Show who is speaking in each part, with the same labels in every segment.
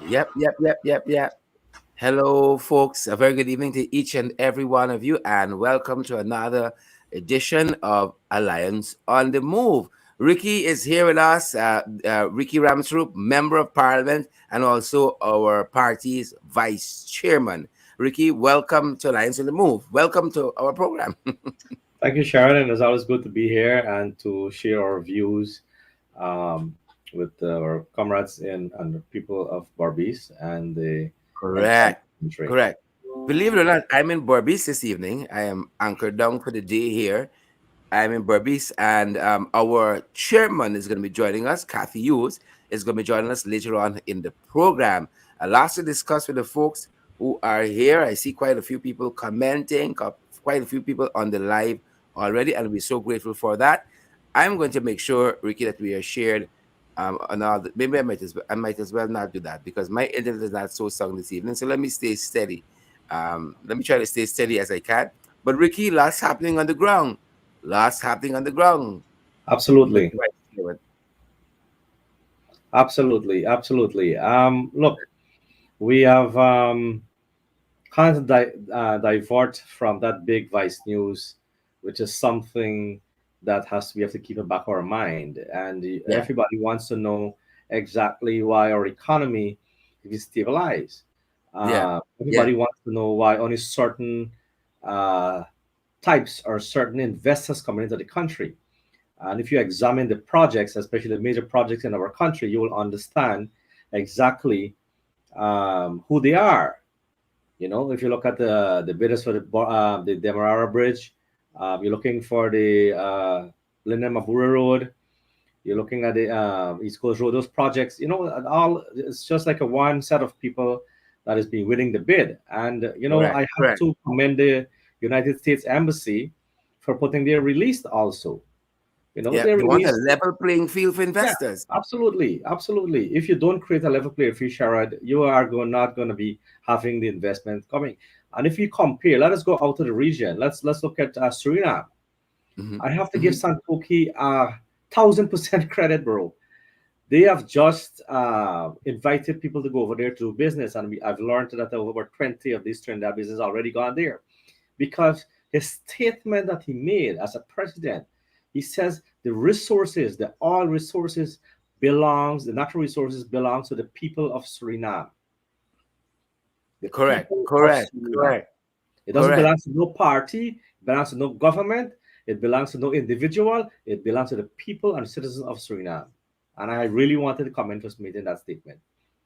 Speaker 1: Yep. Hello, folks. A very good evening to each and every one of you, and welcome to another edition of Alliance on the Move. Ricky is here with us, Ricky Ramsrup, Member of Parliament, and also our party's Vice Chairman. Ricky, welcome to Alliance on the Move. Welcome to our program.
Speaker 2: Thank you, Sharon, and it's always good to be here and to share our views um, with our comrades and the people of Barbies and the
Speaker 1: Correct.
Speaker 2: country.
Speaker 1: Correct. Believe it or not, I'm in Berbice this evening. I am anchored down for the day here. I'm in Berbice, and our chairman is going to be joining us. Kathy Hughes is going to be joining us later on in the program. Lots to discuss with the folks who are here. I see quite a few people commenting, quite a few people on the live already, and we're so grateful for that. I'm going to make sure, Ricky, that we are shared on all maybe I might as well not do that because my internet is not so strong this evening. So let me stay steady. Let me try to stay steady as I can. But Ricky, lots happening on the ground. Lots happening on the ground.
Speaker 2: Absolutely, absolutely. Look, we have kind of divert from that big Vice News, which is something that we have to keep in back of our mind, and
Speaker 1: Yeah,
Speaker 2: everybody wants to know exactly why our economy is stabilized.
Speaker 1: yeah, yeah.
Speaker 2: Everybody wants to know why only certain uh, types or certain investors coming into the country. And if you examine the projects, especially the major projects in our country, you will understand exactly who they are. You know, if you look at the bidders for the Demerara Bridge, you're looking for the Linden Mabura Road, you're looking at the East Coast Road, those projects, you know, and all it's just like a one set of people that is being winning the bid. And I
Speaker 1: Correct,
Speaker 2: have
Speaker 1: correct.
Speaker 2: to commend the United States Embassy for putting their release also.
Speaker 1: Yeah,
Speaker 2: They
Speaker 1: they want a
Speaker 2: released.
Speaker 1: level playing field for
Speaker 2: Yeah,
Speaker 1: investors.
Speaker 2: absolutely. If you don't create a level playing field, Sharad, you are not going to be having the investment coming. And if you compare, let us go out to the region. Let's look at Suriname.
Speaker 1: Hmm.
Speaker 2: I have to give
Speaker 1: Hmm.
Speaker 2: Santoki 1,000% credit, bro. They have just invited people to go over there to do business, and I've learned that over 20 of these Trinidad businesses already gone there because his statement that he made as a president, he says the oil resources the natural resources belongs to the people of Suriname. The
Speaker 1: Correct,
Speaker 2: people of
Speaker 1: correct,
Speaker 2: Suriname.
Speaker 1: correct,
Speaker 2: It doesn't
Speaker 1: correct.
Speaker 2: belong to no party, it belongs to no government, it belongs to no individual, it belongs to the people and citizens of Suriname. And I really wanted to comment for making that statement.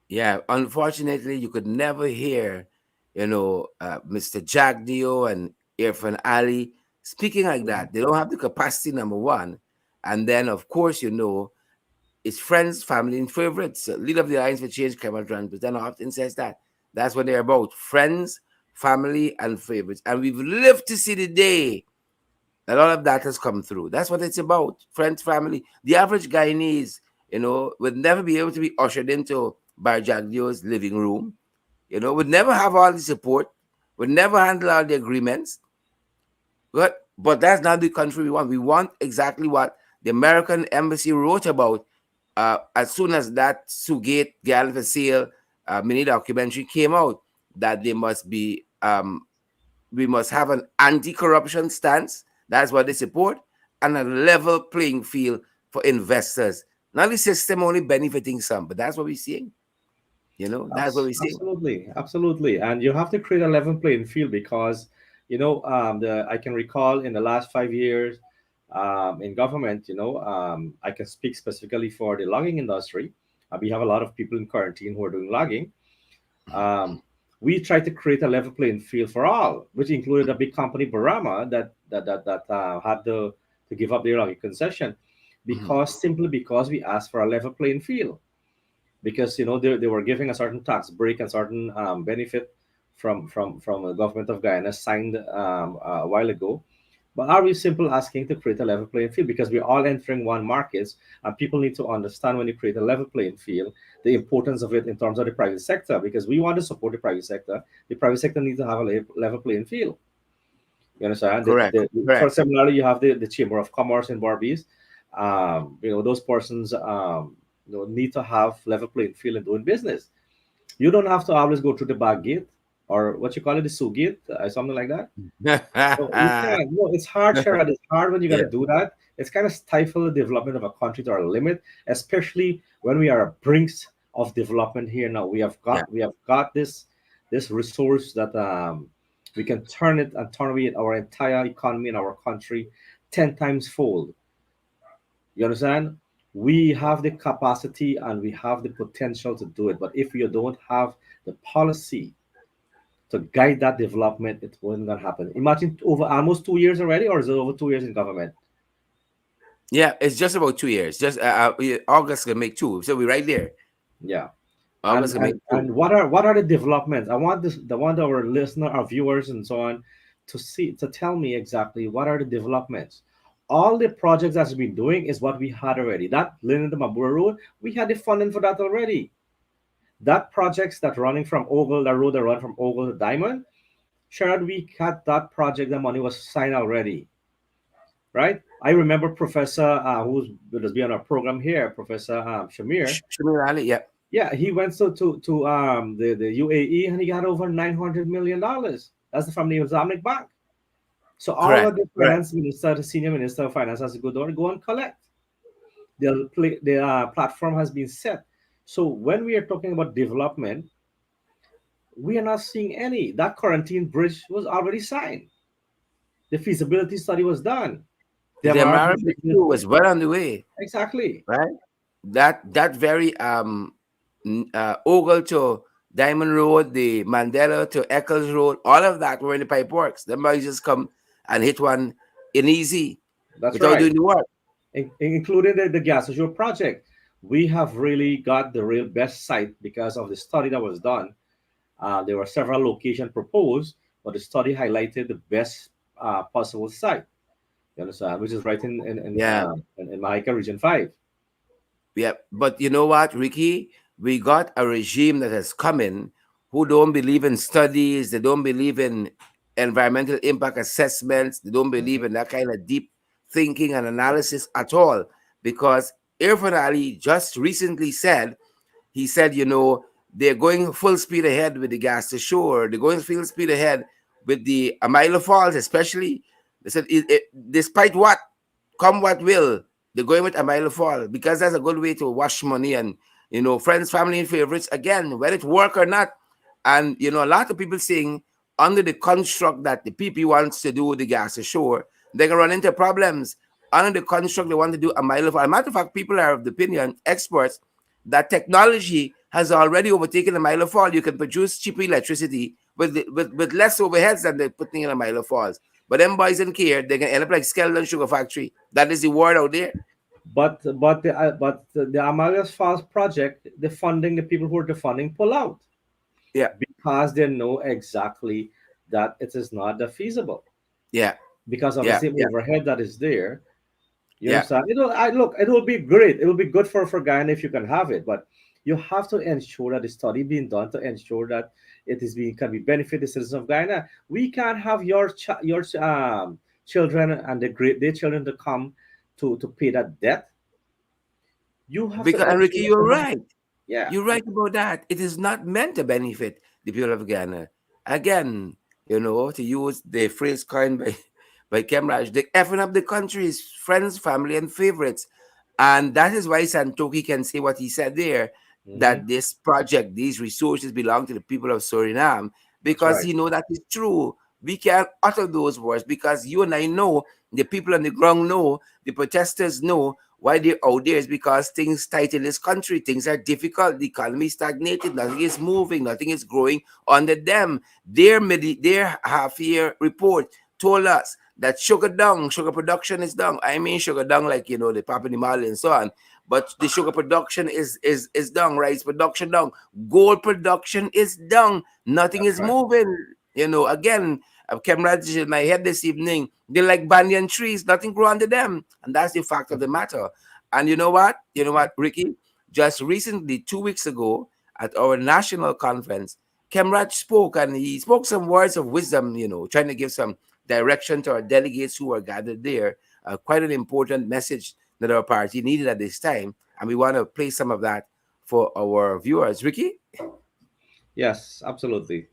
Speaker 1: Yeah, unfortunately, you could never hear, Mr. Jack Dio and Irfan Ali speaking like that. They don't have the capacity, number one. And then, of course, it's friends, family, and favorites. Leader of the Alliance for Change, Cameron Grant, but then often says that. That's what they're about friends, family, and favorites. And we've lived to see the day that all of that has come through. That's what it's about friends, family. The average Guyanese, would never be able to be ushered into Barjagdio's living room, would never have all the support, would never handle all the agreements, but that's not the country we want. We want exactly what the American embassy wrote about as soon as that Sugate Gal for Sale mini documentary came out, that they must be we must have an anti-corruption stance. That's what they support, and a level playing field for investors. Not the system only benefiting some, but that's what we're seeing. That's what we're seeing.
Speaker 2: Absolutely. And you have to create a level playing field because, I can recall in the last 5 years in government, I can speak specifically for the logging industry. We have a lot of people in quarantine who are doing logging. Um, we tried to create a level playing field for all, which included a big company, Barama, that had to give up their logging concession
Speaker 1: Mhm.
Speaker 2: simply because we asked for a level playing field because they were giving a certain tax break and certain benefit from the government of Guyana signed a while ago, But are we simple asking to create a level playing field? Because we're all entering one market, and people need to understand when you create a level playing field, the importance of it in terms of the private sector. Because we want to support the private sector needs to have a level playing field. You understand?
Speaker 1: Correct.
Speaker 2: For
Speaker 1: Correct.
Speaker 2: similarly, you have the Chamber of Commerce in Barbados. Those persons need to have level playing field in doing business. You don't have to always go through the back gate, or what you call it, the sue gate, something like that. No, you can't. No, it's hard, Sherrod. It's hard when you got to
Speaker 1: Yeah.
Speaker 2: do that. It's kind of stifle the development of a country to our limit, especially when we are at brinks of development here now.
Speaker 1: Yeah.
Speaker 2: We have got this resource that we can turn it and turn away our entire economy in our country 10 times fold. You understand? We have the capacity and we have the potential to do it. But if you don't have the policy to guide that development, it wasn't gonna happen. Imagine over almost 2 years already, or is it over 2 years in government?
Speaker 1: Yeah. It's just about 2 years. Just August can make two. So we're right there.
Speaker 2: Yeah.
Speaker 1: August can make two.
Speaker 2: And what are the developments? I want our listener, our viewers, and so on to tell me exactly what are the developments. All the projects that's been doing is what we had already. That Linden to Mabura Road, we had the funding for that already. That projects that running from Ogle, the road that run from Ogle to Diamond, Sherrod, we had that project. The money was signed already, right? I remember Professor who's going to be on our program here, Professor Shamir.
Speaker 1: Shamir Ali. Yeah.
Speaker 2: Yeah, he went to the UAE and he got over $900 million. That's from the Islamic Bank. So all of
Speaker 1: Correct.
Speaker 2: the
Speaker 1: Correct.
Speaker 2: finance minister, the senior minister of finance has to go down and go and collect. The platform has been set. So when we are talking about development, we are not seeing any. That quarantine bridge was already signed. The feasibility study was done. The
Speaker 1: The
Speaker 2: MRB
Speaker 1: Amaran
Speaker 2: said,
Speaker 1: too was well on the way.
Speaker 2: exactly.
Speaker 1: Right. That very Ogle to Diamond Road, the Mandela to Eccles Road, all of that were in the pipe works. The boys just come and hit one in easy
Speaker 2: That's
Speaker 1: without
Speaker 2: right.
Speaker 1: doing the work.
Speaker 2: Including the gas Azure project. We have really got the real best site because of the study that was done. There were several locations proposed, but the study highlighted the best possible site. You understand? Which is right
Speaker 1: Yeah.
Speaker 2: in Mahika Region 5.
Speaker 1: Yeah. But you know what, Ricky? We got a regime that has come in who don't believe in studies, they don't believe in environmental impact assessments, they don't believe in that kind of deep thinking and analysis at all. Because Irfan Ali just recently said, he said, they're going full speed ahead with the gas to shore. They're going full speed ahead with the Amila Falls, especially. They said, despite what, come what will, they're going with Amila Falls because that's a good way to wash money and, friends, family, and favorites, again, whether it work or not. And, a lot of people saying under the construct that the PP wants to do the gas to shore, they're going to run into problems. Under the construct they want to do a mile of, as a matter of fact, people are of the opinion, experts, that technology has already overtaken a mile of fall. You can produce cheaper electricity with less overheads than they're putting in a mile of falls. But them boys don't care. They can end up like Skeleton Sugar Factory. That is the word out there.
Speaker 2: But the Amalia's Falls project, the people who are the funding pull out
Speaker 1: Yeah,
Speaker 2: because they know exactly that it is not that feasible
Speaker 1: yeah,
Speaker 2: because of the
Speaker 1: yeah,
Speaker 2: same
Speaker 1: yeah,
Speaker 2: overhead that is there. You
Speaker 1: yeah.
Speaker 2: understand? Look, it will be great. It will be good for Guyana if you can have it, but you have to ensure that the study being done to ensure that it is being can be benefit the citizens of Guyana. We can't have your children and their children to come to pay that debt. You have to
Speaker 1: Because Enrique,
Speaker 2: ensure that
Speaker 1: you're
Speaker 2: you have,
Speaker 1: right.
Speaker 2: yeah,
Speaker 1: You're right about that. It is not meant to benefit the people of Ghana. Again, to use the phrase coined by Kemraj, the effing up the country's friends, family, and favorites. And that is why Santoki can say what he said there,
Speaker 2: hmm,
Speaker 1: that this project, these resources belong to the people of Suriname,
Speaker 2: that's
Speaker 1: because
Speaker 2: right.
Speaker 1: he know that is true. We can't utter those words because you and I know, the people on the ground know, the protesters know why they're out there is because things tight in this country, things are difficult, the economy is stagnated, nothing is moving, nothing is growing under them. Their half-year report told us that sugar production is down. I mean sugar down like the Papua New Guinea and so on. But the sugar production is down, rice production down, gold production is down, nothing
Speaker 2: That's
Speaker 1: is
Speaker 2: right.
Speaker 1: moving. Again, Cameras in my head this evening, they're like banyan trees, nothing grew under them. And that's the fact of the matter. And you know what? You know what, Ricky? Just recently, 2 weeks ago, at our national conference, Kemraj spoke, and he spoke some words of wisdom, trying to give some direction to our delegates who are gathered there. Quite an important message that our party needed at this time. And we want to play some of that for our viewers. Ricky?
Speaker 2: Yes, absolutely.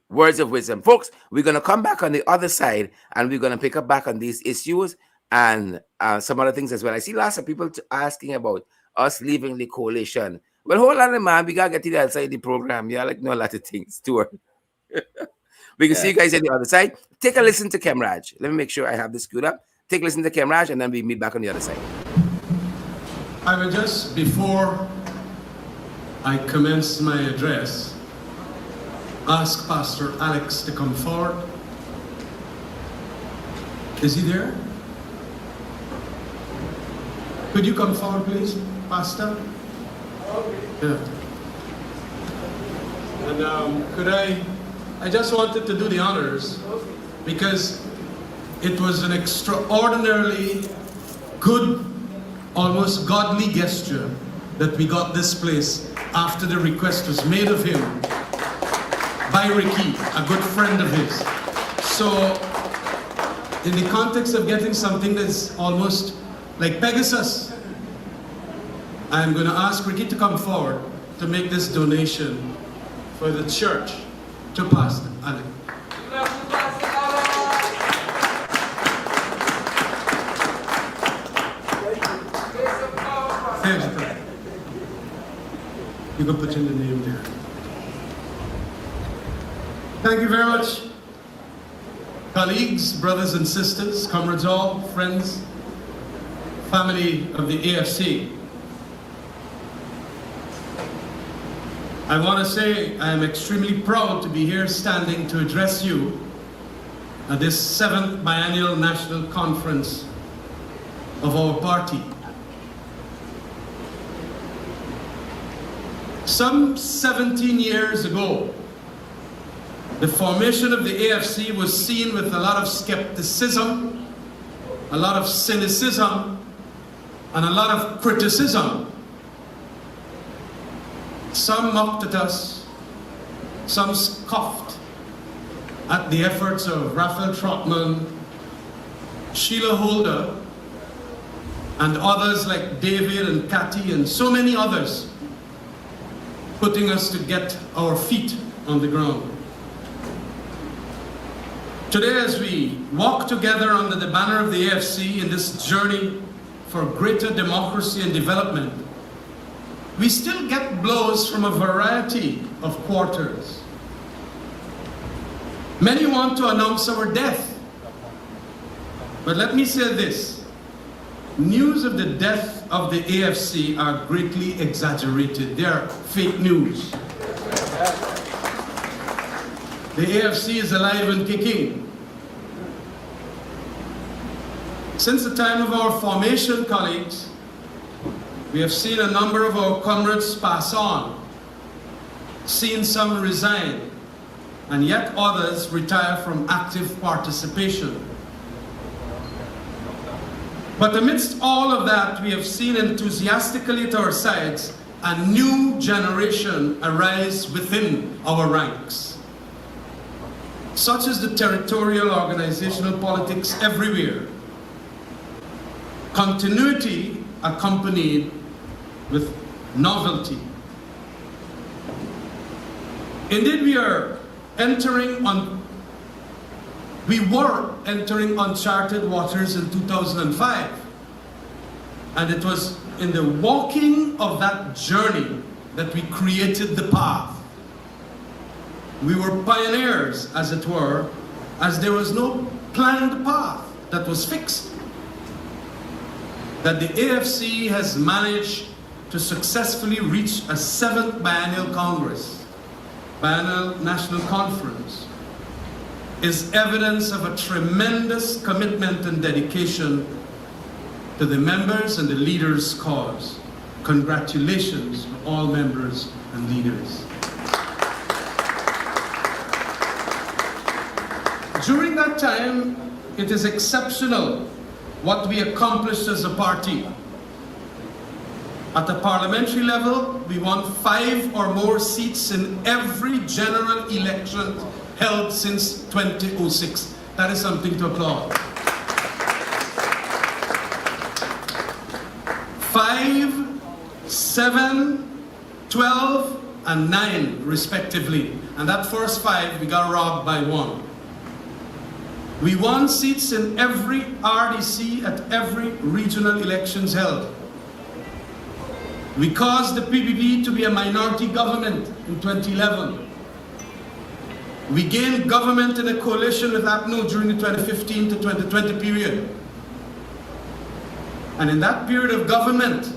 Speaker 1: Words of wisdom. Folks, we're going to come back on the other side and we're going to pick up back on these issues and some other things as well. I see lots of people asking about us leaving the coalition. Well, hold on, man. We got to get to the other side of the program. Yeah, like know a lot of things too. We can see you guys on the other side. Take a listen to Kemraj. Let me make sure I have this queued up. Take a listen to Kemraj and then we meet back on the other side.
Speaker 3: I will just, before I commence my address, ask Pastor Alex to come forward. Is he there? Could you come forward, please, Pastor? Yeah. And could I just wanted to do the honors because it was an extraordinarily good, almost godly gesture that we got this place after the request was made of him by Ricky, a good friend of his. So, in the context of getting something that's almost like Pegasus, I'm going to ask Ricky to come forward to make this donation for the church to Pastor Alec. You can put in the name there. Thank you very much, colleagues, brothers and sisters, comrades all, friends, family of the AFC. I want to say I am extremely proud to be here standing to address you at this 7th biennial national conference of our party. Some 17 years ago, the formation of the AFC was seen with a lot of skepticism, a lot of cynicism, and a lot of criticism. Some mocked at us, some scoffed at the efforts of Raphael Trotman, Sheila Holder, and others like David and Cathy and so many others, putting us to get our feet on the ground. Today, as we walk together under the banner of the AFC in this journey for greater democracy and development, we still get blows from a variety of quarters. Many want to announce our death. But let me say this. News of the death of the AFC are greatly exaggerated. They are fake news. The AFC is alive and kicking. Since the time of our formation, colleagues, we have seen a number of our comrades pass on, seen some resign, and yet others retire from active participation. But amidst all of that, we have seen enthusiastically at our sides a new generation arise within our ranks. Such is the territorial organizational politics everywhere. Continuity accompanied with novelty. Indeed, we were entering uncharted waters in 2005. And it was in the walking of that journey that we created the path. We were pioneers, as it were, as there was no planned path that was fixed. That the AFC has managed to successfully reach a 7th biennial Congress, biennial national conference, is evidence of a tremendous commitment and dedication to the members and the leaders' cause. Congratulations to all members and leaders. During that time, it is exceptional what we accomplished as a party. At the parliamentary level, we won 5 or more seats in every general election held since 2006. That is something to applaud. 5, 7, 12, and 9 respectively. And that first 5, we got robbed by 1. We won seats in every RDC at every regional elections held. We caused the PPP to be a minority government in 2011. We gained government in a coalition with APNO during the 2015 to 2020 period. And in that period of government,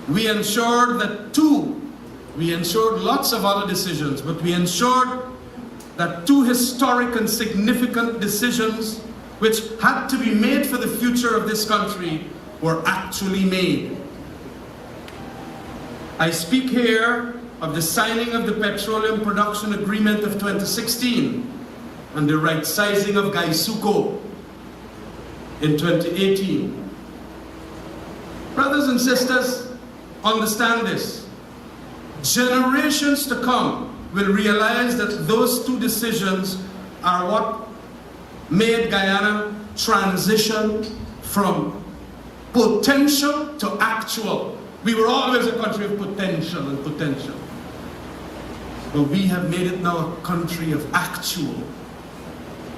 Speaker 3: we ensured that we ensured lots of other decisions, but we ensured that 2 historic and significant decisions which had to be made for the future of this country were actually made. I speak here of the signing of the Petroleum Production Agreement of 2016 and the right sizing of Gaisuko in 2018. Brothers and sisters, understand this. Generations to come will realize that those 2 decisions are what made Guyana transition from potential to actual. We were always a country of potential and potential. But we have made it now a country of actual.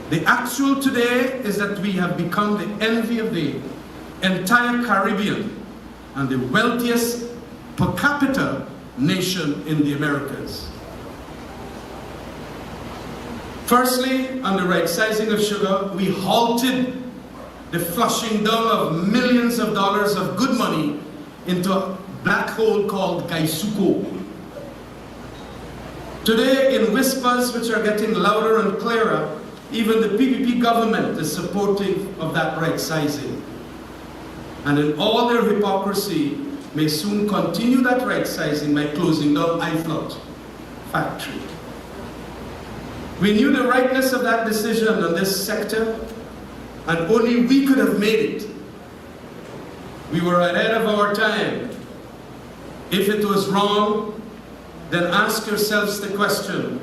Speaker 3: The actual today is that we have become the envy of the entire Caribbean and the wealthiest per capita nation in the Americas. Firstly, on the right sizing of sugar, we halted the flushing down of millions of dollars of good money into a black hole called Gaisuko. Today, in whispers which are getting louder and clearer, even the PPP government is supportive of that right sizing. And in all their hypocrisy, may soon continue that right sizing by closing down iFloat factory. We knew the rightness of that decision on this sector, and only we could have made it. We were ahead of our time. If it was wrong, then ask yourselves the question,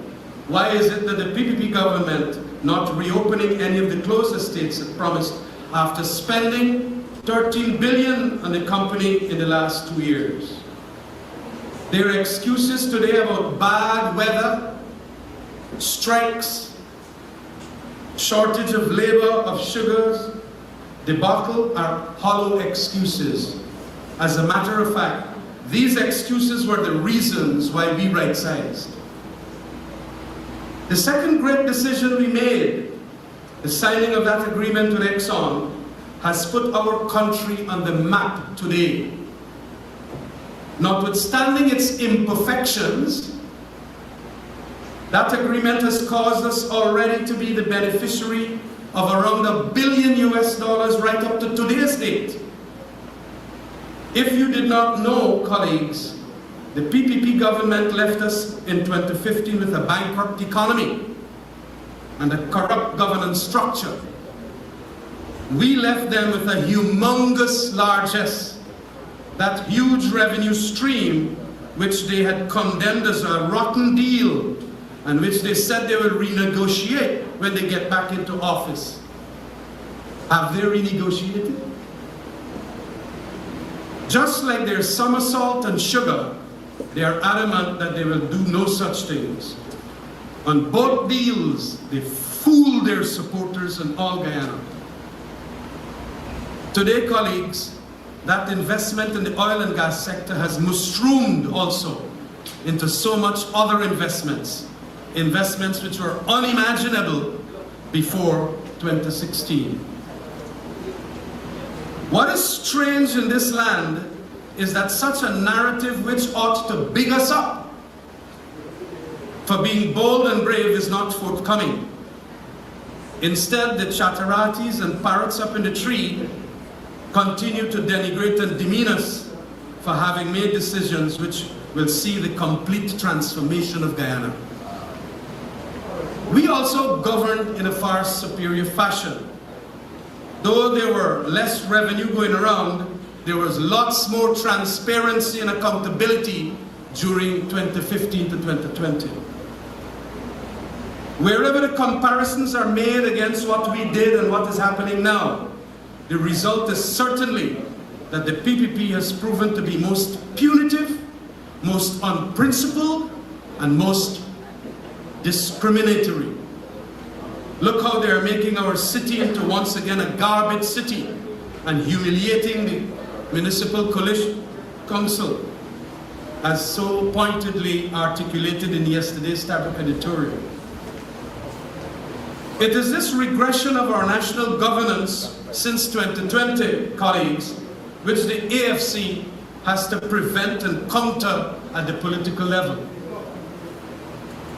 Speaker 3: why is it that the PPP government not reopening any of the closed estates it promised after spending 13 billion on the company in the last 2 years? There are excuses today about bad weather, strikes, shortage of labor, of sugars, debacle are hollow excuses. As a matter of fact, these excuses were the reasons why we right-sized. The second great decision we made, the signing of that agreement with Exxon, has put our country on the map today. Notwithstanding its imperfections, that agreement has caused us already to be the beneficiary of around $1 billion right up to today's date. If you did not know, colleagues, the PPP government left us in 2015 with a bankrupt economy and a corrupt governance structure. We left them with a humongous largesse, that huge revenue stream which they had condemned as a rotten deal and which they said they will renegotiate when they get back into office. Have they renegotiated? Just like their somersault and sugar, they are adamant that they will do no such things. On both deals, they fooled their supporters in all Guyana. Today, colleagues, that investment in the oil and gas sector has mushroomed also into so much other investments which were unimaginable before 2016. What is strange in this land is that such a narrative which ought to big us up for being bold and brave is not forthcoming. Instead, the chatteratis and parrots up in the tree continue to denigrate and demean us for having made decisions which will see the complete transformation of Guyana. We also governed in a far superior fashion. Though there were less revenue going around, there was lots more transparency and accountability during 2015 to 2020. Wherever the comparisons are made against what we did and what is happening now, the result is certainly that the PPP has proven to be most punitive, most unprincipled, and most discriminatory. Look how they are making our city into once again a garbage city and humiliating the municipal coalition council, as so pointedly articulated in yesterday's Tablet editorial. It is this regression of our national governance since 2020, colleagues, which the AFC has to prevent and counter at the political level.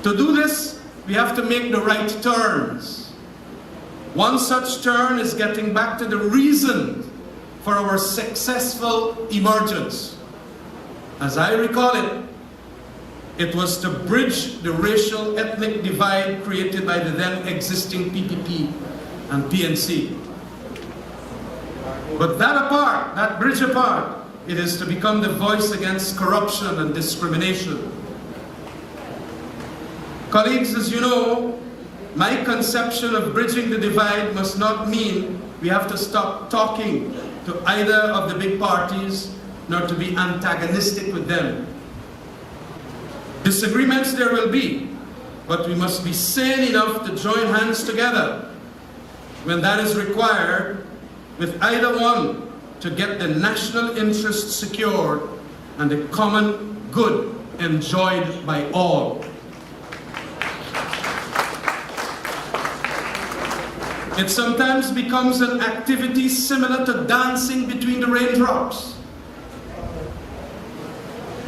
Speaker 3: To do this, we have to make the right turns. One such turn is getting back to the reason for our successful emergence. As I recall it, it was to bridge the racial ethnic divide created by the then existing PPP and PNC. But that apart, that bridge apart, it is to become the voice against corruption and discrimination. Colleagues, as you know, my conception of bridging the divide must not mean we have to stop talking to either of the big parties, nor to be antagonistic with them. Disagreements there will be, but we must be sane enough to join hands together when that is required with either one to get the national interest secured and the common good enjoyed by all. It sometimes becomes an activity similar to dancing between the raindrops.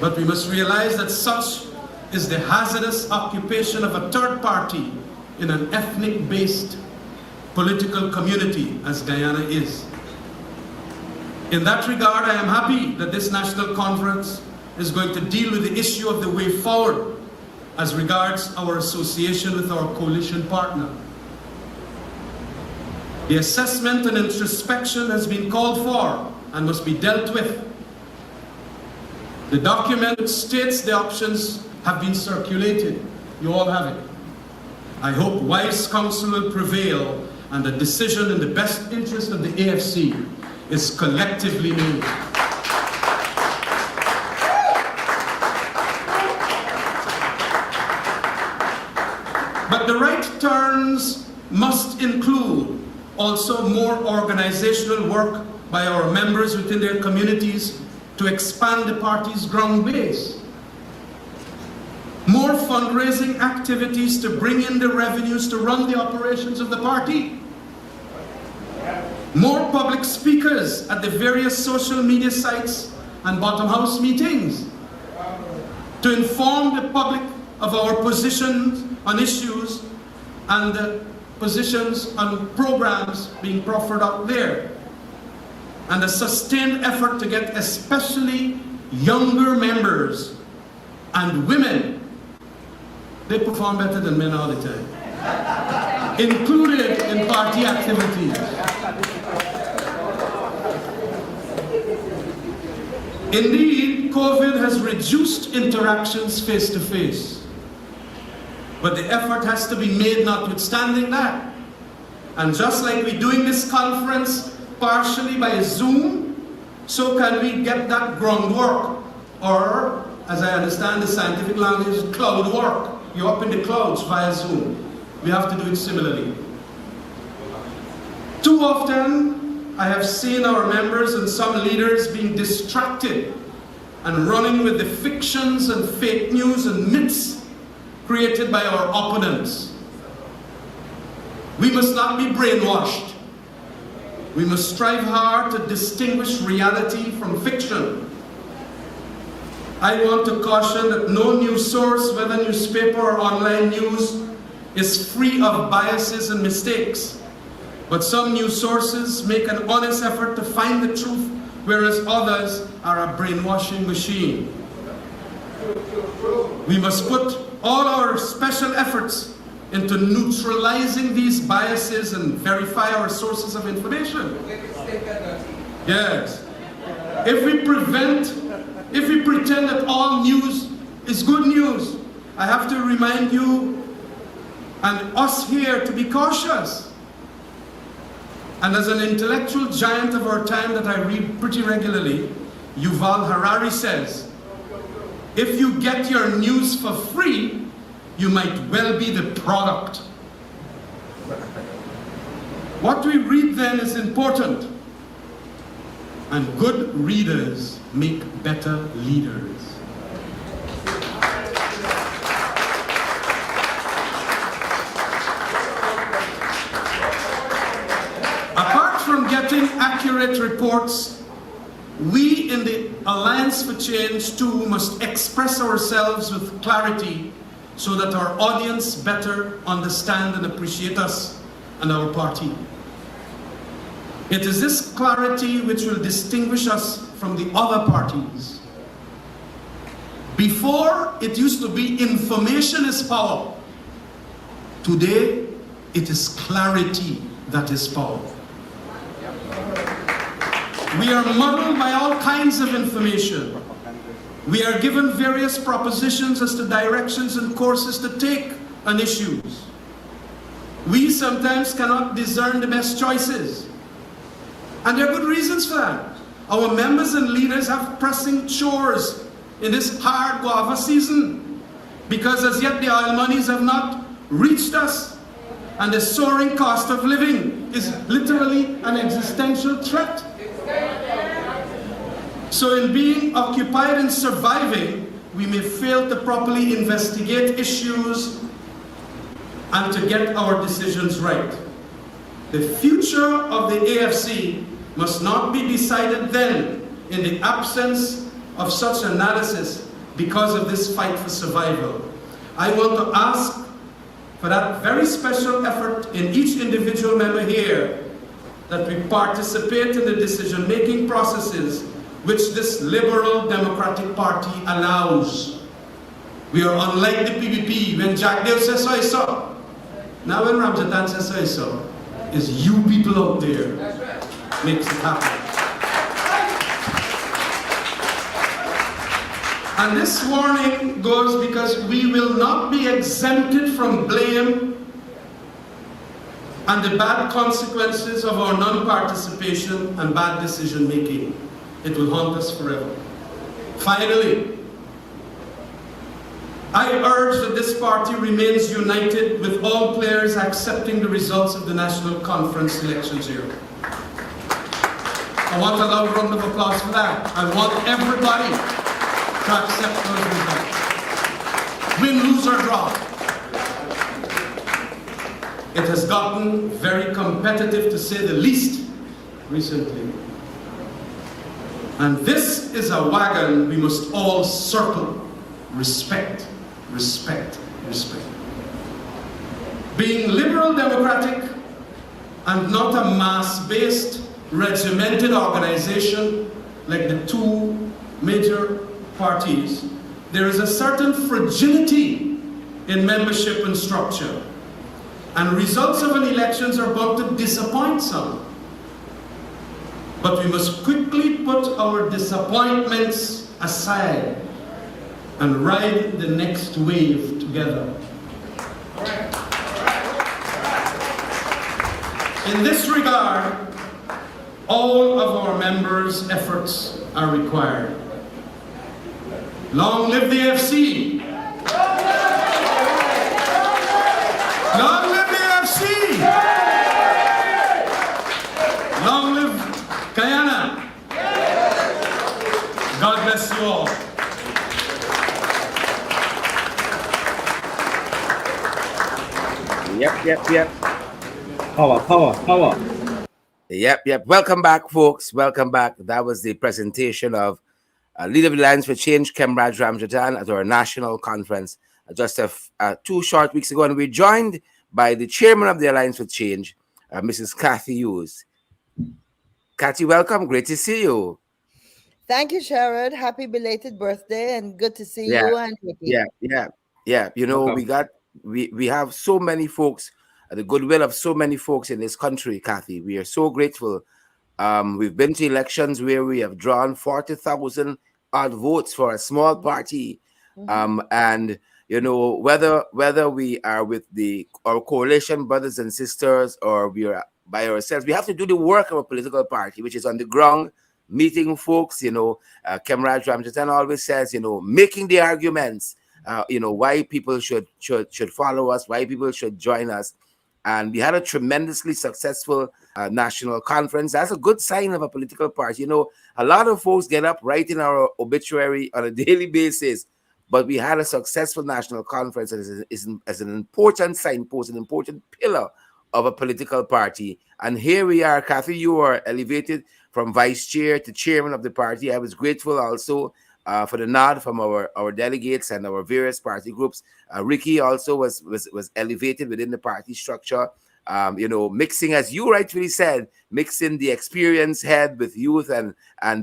Speaker 3: But we must realize that such is the hazardous occupation of a third party in an ethnic-based political community as Guyana is. In that regard, I am happy that this national conference is going to deal with the issue of the way forward as regards our association with our coalition partner. The assessment and introspection has been called for and must be dealt with. The document states the options have been circulated. You all have it. I hope wise counsel will prevail and a decision in the best interest of the AFC is collectively made. But the right turns must include also more organizational work by our members within their communities to expand the party's ground base. More fundraising activities to bring in the revenues to run the operations of the party. More public speakers at the various social media sites and bottom house meetings to inform the public of our positions on issues and the positions on programs being proffered out there. And a sustained effort to get especially younger members and women, they perform better than men all the time, included in party activities. Indeed, COVID has reduced interactions face to face, but the effort has to be made notwithstanding that. And just like we're doing this conference partially by Zoom, so can we get that groundwork, or as I understand the scientific language, cloud work. You're up in the clouds via Zoom. We have to do it similarly. Too often, I have seen our members and some leaders being distracted and running with the fictions and fake news and myths created by our opponents. We must not be brainwashed. We must strive hard to distinguish reality from fiction. I want to caution that no news source, whether newspaper or online news, is free of biases and mistakes. But some news sources make an honest effort to find the truth, whereas others are a brainwashing machine. We must put all our special efforts into neutralizing these biases and verify our sources of information. Yes. If we pretend that all news is good news, I have to remind you and us here to be cautious. And as an intellectual giant of our time that I read pretty regularly, Yuval Harari says, if you get your news for free, you might well be the product. What we read then is important. And good readers make better leaders. Apart from getting accurate reports, we in the Alliance for Change too must express ourselves with clarity so that our audience better understand and appreciate us and our party. It is this clarity which will distinguish us from the other parties. Before, it used to be information is power. Today, it is clarity that is power. We are muddled by all kinds of information. We are given various propositions as to directions and courses to take on issues. We sometimes cannot discern the best choices. And there are good reasons for that. Our members and leaders have pressing chores in this hard guava season because as yet the oil monies have not reached us, and the soaring cost of living is literally an existential threat. So in being occupied and surviving, we may fail to properly investigate issues and to get our decisions right. The future of the AFC must not be decided then in the absence of such analysis because of this fight for survival. I want to ask for that very special effort in each individual member here that we participate in the decision-making processes which this liberal democratic party allows. We are unlike the PPP. When Jack Dale says so, is so. Now when Ramjatan says so, is so, is you people out there makes it happen. And this warning goes because we will not be exempted from blame and the bad consequences of our non-participation and bad decision-making. It will haunt us forever. Finally, I urge that this party remains united with all players accepting the results of the National Conference elections here. I want a loud round of applause for that. I want everybody to accept those results. Win, lose or draw. It has gotten very competitive to say the least recently. And this is a wagon we must all circle. Respect, respect, respect. Being liberal democratic and not a mass-based, regimented organization like the two major parties, there is a certain fragility in membership and structure. And results of an elections are bound to disappoint some. But we must quickly put our disappointments aside and ride the next wave together. In this regard, all of our members' efforts are required. Long live the AFC! Long live the AFC! Long live Guyana! God bless you all.
Speaker 1: Yep.
Speaker 2: Power, power, power.
Speaker 1: Yep. Welcome back, folks. Welcome back. That was the presentation of Leader of the Alliance for Change, Kemraj Ramjatan, at our national conference just 2 short weeks ago. And we're joined by the chairman of the Alliance for Change, Mrs. Kathy Hughes. Kathy, welcome. Great to see you.
Speaker 4: Thank you, Sherrod. Happy belated birthday and good to see you and Ricky.
Speaker 1: Yeah. You know,
Speaker 2: Welcome.
Speaker 1: we have so many folks, the goodwill of so many folks in this country, Kathy. We are so grateful. We've been to elections where we have drawn 40,000 odd votes for a small party.
Speaker 4: Mhm.
Speaker 1: And whether we are with the our coalition brothers and sisters, or we are by ourselves, we have to do the work of a political party, which is on the ground, meeting folks. Comrade Ramjatan always says, making the arguments, why people should follow us, why people should join us. And we had a tremendously successful national conference. That's a good sign of a political party. A lot of folks get up writing our obituary on a daily basis, but we had a successful national conference as an important signpost, an important pillar of a political party. And here we are, Kathy, you were elevated from vice chair to chairman of the party. I was grateful also for the nod from our delegates and our various party groups. Ricky also was elevated within the party structure. Mixing, as you rightfully said, mixing the experienced head with youth and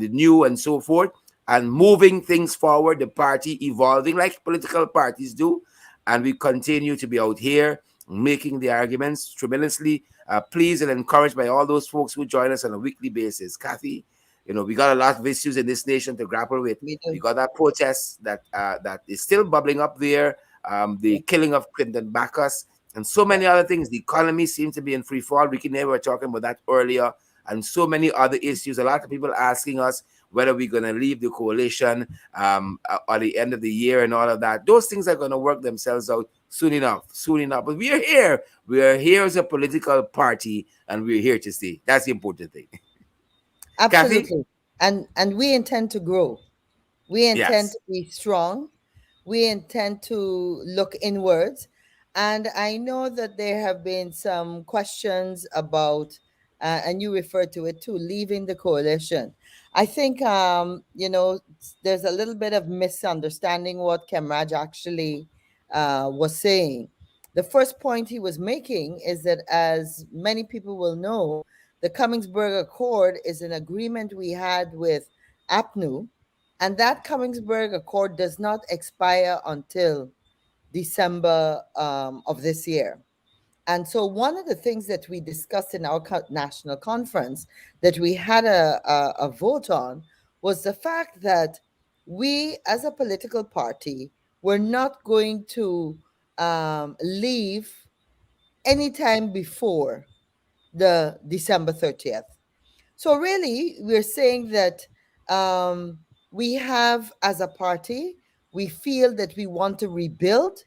Speaker 1: the new and so forth, and moving things forward, the party evolving like political parties do. And we continue to be out here making the arguments, tremendously pleased and encouraged by all those folks who join us on a weekly basis. Kathy, we got a lot of issues in this nation to grapple with.
Speaker 4: We
Speaker 1: We
Speaker 4: do.
Speaker 1: got that protest that is still bubbling up there, the
Speaker 4: Yeah.
Speaker 1: killing of Clinton Bacchus, and so
Speaker 4: Yeah.
Speaker 1: many other things. The economy seems to be in free fall. Ricky and I were talking about that earlier, and so many other issues. A lot of people asking us whether we're going to leave the coalition at the end of the year and all of that. Those things are going to work themselves out soon enough, soon enough. But we are here. We are here as a political party, and we're here to stay. That's the important thing. Kathy?
Speaker 4: Absolutely. And we intend to grow. We intend
Speaker 1: Yes.
Speaker 4: to be strong. We intend to look inwards. And I know that there have been some questions about, and you referred to it too, leaving the coalition. I think, there's a little bit of misunderstanding what Kemraj actually was saying. The first point he was making is that, as many people will know, the Cummingsburg Accord is an agreement we had with APNU, and that Cummingsburg Accord does not expire until December of this year. And so, one of the things that we discussed in our national conference that we had a vote on was the fact that we, as a political party, were not going to leave anytime before the December 30th. So really, we're saying that um, we have, as a party, we feel that we want to rebuild.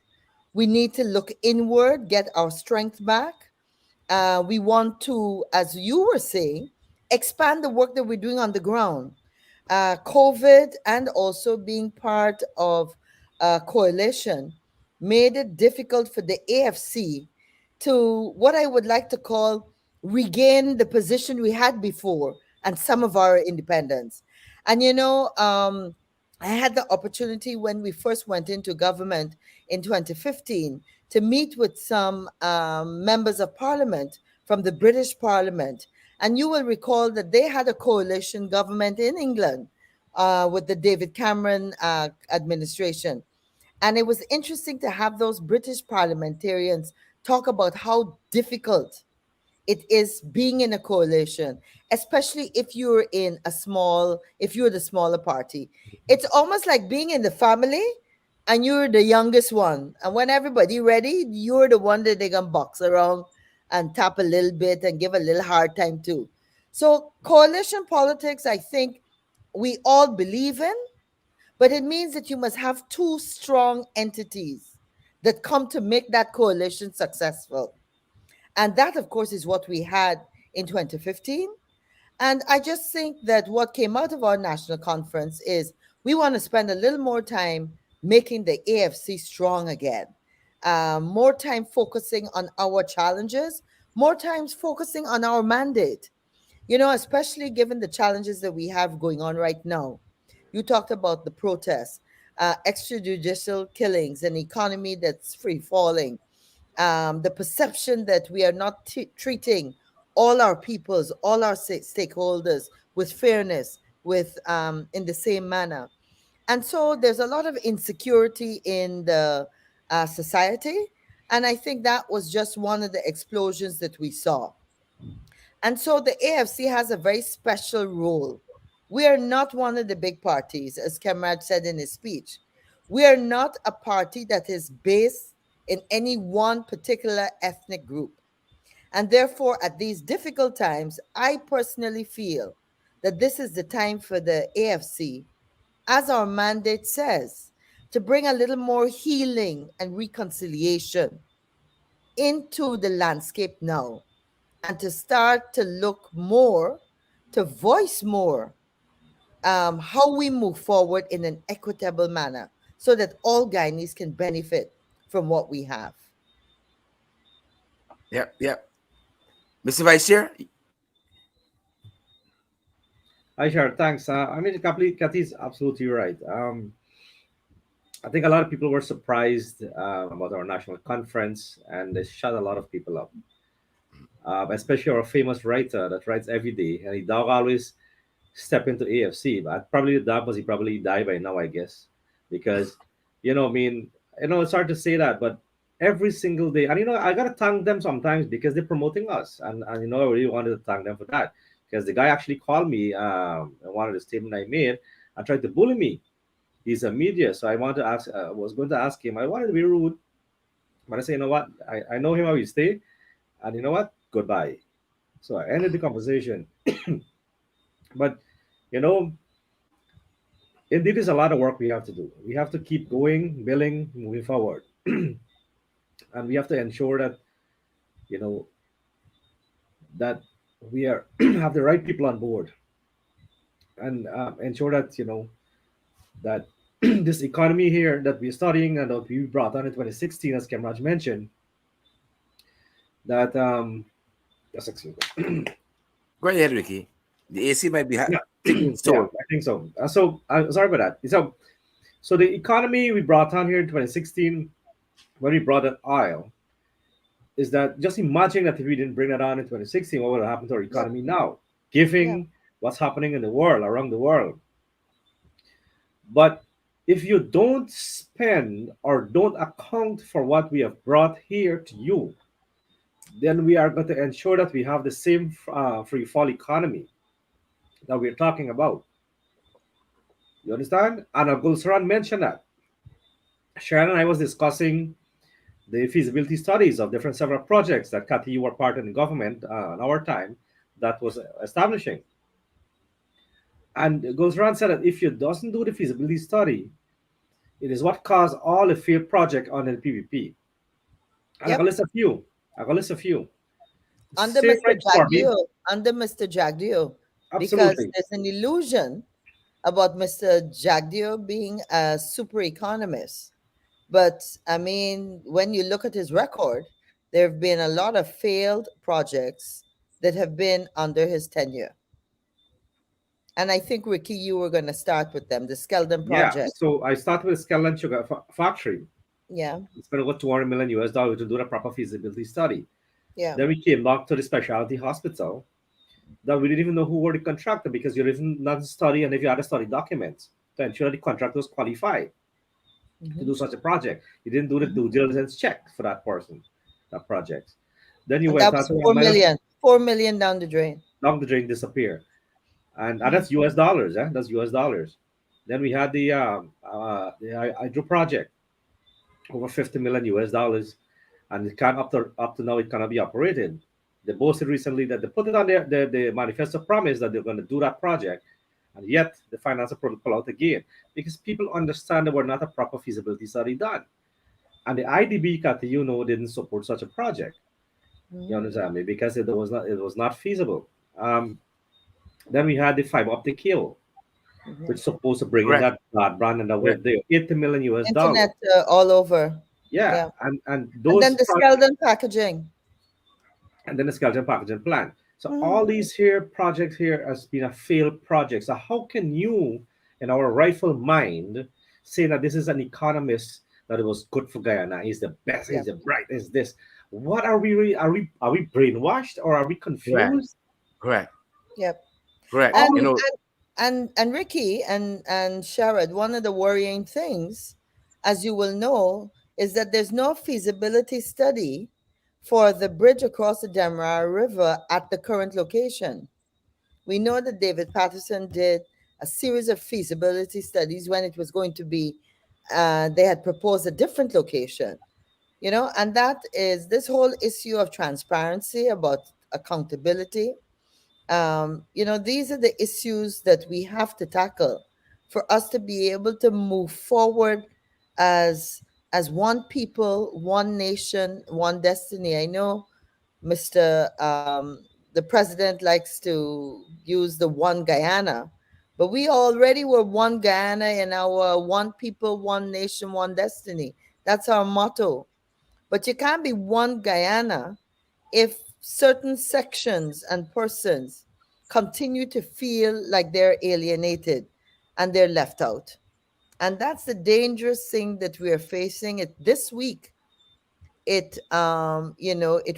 Speaker 4: We need to look inward, get our strength back. We want to, as you were saying, expand the work that we're doing on the ground. COVID and also being part of a coalition made it difficult for the AFC to, what I would like to call, regain the position we had before and some of our independence. And I had the opportunity when we first went into government in 2015 to meet with some members of parliament from the British Parliament. And you will recall that they had a coalition government in England with the David Cameron administration. And it was interesting to have those British parliamentarians talk about how difficult it is being in a coalition, especially if you're the smaller party. It's almost like being in the family and you're the youngest one. And when everybody ready, you're the one that they can box around and tap a little bit and give a little hard time to. So coalition politics, I think we all believe in, but it means that you must have two strong entities that come to make that coalition successful. And that, of course, is what we had in 2015. And I just think that what came out of our national conference is we want to spend a little more time making the AFC strong again, more time focusing on our challenges, more times focusing on our mandate, especially given the challenges that we have going on right now. You talked about the protests, extrajudicial killings, an economy that's free falling, the perception that we are not treating all our peoples, all our stakeholders with fairness, with in the same manner. And so there's a lot of insecurity in the society. And I think that was just one of the explosions that we saw. And so the AFC has a very special role. We are not one of the big parties, as Kemrad said in his speech. We are not a party that is based in any one particular ethnic group. And therefore, at these difficult times, I personally feel that this is the time for the AFC, as our mandate says, to bring a little more healing and reconciliation into the landscape now, and to start to look more, to voice more how we move forward in an equitable manner so that all Guyanese can benefit from what we have.
Speaker 1: Yeah, yeah. Mr. Vice Chair,
Speaker 2: Hi, sure. Thanks. I mean, Kathy's absolutely right. I think a lot of people were surprised about our national conference, and they shut a lot of people up, especially our famous writer that writes every day, and he dog always step into AFC. But probably the dog was he probably died by now, I guess, because I mean, it's hard to say that, but every single day, and I gotta thank them sometimes because they're promoting us, and I really wanted to thank them for that because the guy actually called me and wanted the statement I made and tried to bully me. He's a media, so I wanted to ask. Was going to ask him. I wanted to be rude, but I say, you know what? I know him how he stay, and you know what? Goodbye. So I ended the conversation. But you know, indeed, there's a lot of work we have to do. We have to keep going, building, moving forward, and we have to ensure that you know that we are have the right people on board, and ensure that that this economy here that we're studying and that we brought on in 2016, as Kemraj mentioned, that just excuse me.
Speaker 1: go ahead, Ricky. The AC might be
Speaker 2: Yeah,
Speaker 1: taking its
Speaker 2: yeah,
Speaker 1: toll.
Speaker 2: I think so. So I'm sorry about that. So the economy we brought on here in 2016 when we brought that oil is that just imagine that if we didn't bring that on in 2016, what would have happened to our
Speaker 4: Yep.
Speaker 2: economy now,
Speaker 4: Yeah.
Speaker 2: given what's happening in the world, around the world. But if you don't spend or don't account for what we have brought here to you, then we are going to ensure that we have the same free fall economy that we're talking about. You understand? And Gulsaran mentioned that. Sharon and I was discussing the feasibility studies of different several projects that Kathy, you were part in the government in our time that was establishing. And Gulsaran said that if you doesn't do the feasibility study, it is what caused all the failed project on the PVP. And I can
Speaker 4: Yep.
Speaker 2: list a few. I can list a few.
Speaker 4: Under
Speaker 2: Same
Speaker 4: Mr.
Speaker 2: right for me.
Speaker 4: Jagdeo, under Mr. Jagdeo, because
Speaker 2: Absolutely.
Speaker 4: there's an illusion about Mr. Jagdeo being a super economist. But I mean, when you look at his record, there have been a lot of failed projects that have been under his tenure. And I think, Ricky, you were going to start with them, the Skeldon
Speaker 2: Yeah.
Speaker 4: project.
Speaker 2: So I started with Scalan Sugar Factory.
Speaker 4: Yeah,
Speaker 2: It's spent over 200 million US dollars to do the proper feasibility study.
Speaker 4: yeah.
Speaker 2: Then we came back to the specialty hospital that we didn't even know who were the contractor because you didn't not study and if you had to study documents to ensure that the contractor was qualified to
Speaker 4: Hmm.
Speaker 2: do such a project. You didn't do the
Speaker 4: Hmm.
Speaker 2: due diligence check for that person, that project. Then you
Speaker 4: And
Speaker 2: went
Speaker 4: that
Speaker 2: on
Speaker 4: was
Speaker 2: to a
Speaker 4: 4
Speaker 2: minus
Speaker 4: million, 4 million down the drain.
Speaker 2: down the drain disappear. And
Speaker 4: Mhm.
Speaker 2: that's US dollars, eh? That's US dollars. Then we had the hydro project, over 50 million US dollars, and it can't up to now it cannot be operated. They boasted recently that they put it on the manifesto promise that they're going to do that project, and yet the financial protocol out again because people understand that we're not a proper feasibility study done, and the IDB, Kati, didn't support such a project. You
Speaker 4: Mhm.
Speaker 2: understand me? Because it was not feasible. Then we had the fiber optic cable, which
Speaker 4: Mhm.
Speaker 2: is supposed to bring in
Speaker 1: Correct,
Speaker 2: that broadband and that
Speaker 1: correct.
Speaker 2: wave there, 80 million US dollars.
Speaker 4: Internet all over.
Speaker 2: Yeah,
Speaker 4: Yeah.
Speaker 2: and
Speaker 4: And then
Speaker 2: those
Speaker 4: the Skeldon packaging.
Speaker 2: and then the skeleton packaging plan. So all
Speaker 4: Mhm.
Speaker 2: these here projects here has been a failed project. So how can you, in our rightful mind, say that this is an economist that it was good for Guyana? He's the best.
Speaker 4: Yeah.
Speaker 2: He's the bright. Is this? What are we really? Are we brainwashed or are we
Speaker 1: Correct,
Speaker 2: confused?
Speaker 1: correct,
Speaker 4: Yep.
Speaker 1: correct.
Speaker 2: All
Speaker 4: And
Speaker 1: You know,
Speaker 4: and Ricky and Sharad, one of the worrying things, as you will know, is that there's no feasibility study for the bridge across the Demerara River at the current location. We know that David Patterson did a series of feasibility studies when it was going to be, they had proposed a different location, and that is this whole issue of transparency about accountability. These are the issues that we have to tackle for us to be able to move forward as one people, one nation, one destiny. I know Mr. The president likes to use the one Guyana, but we already were one Guyana in our one people, one nation, one destiny. That's our motto. But you can't be one Guyana if certain sections and persons continue to feel like they're alienated and they're left out. And that's the dangerous thing that we are facing it this week. It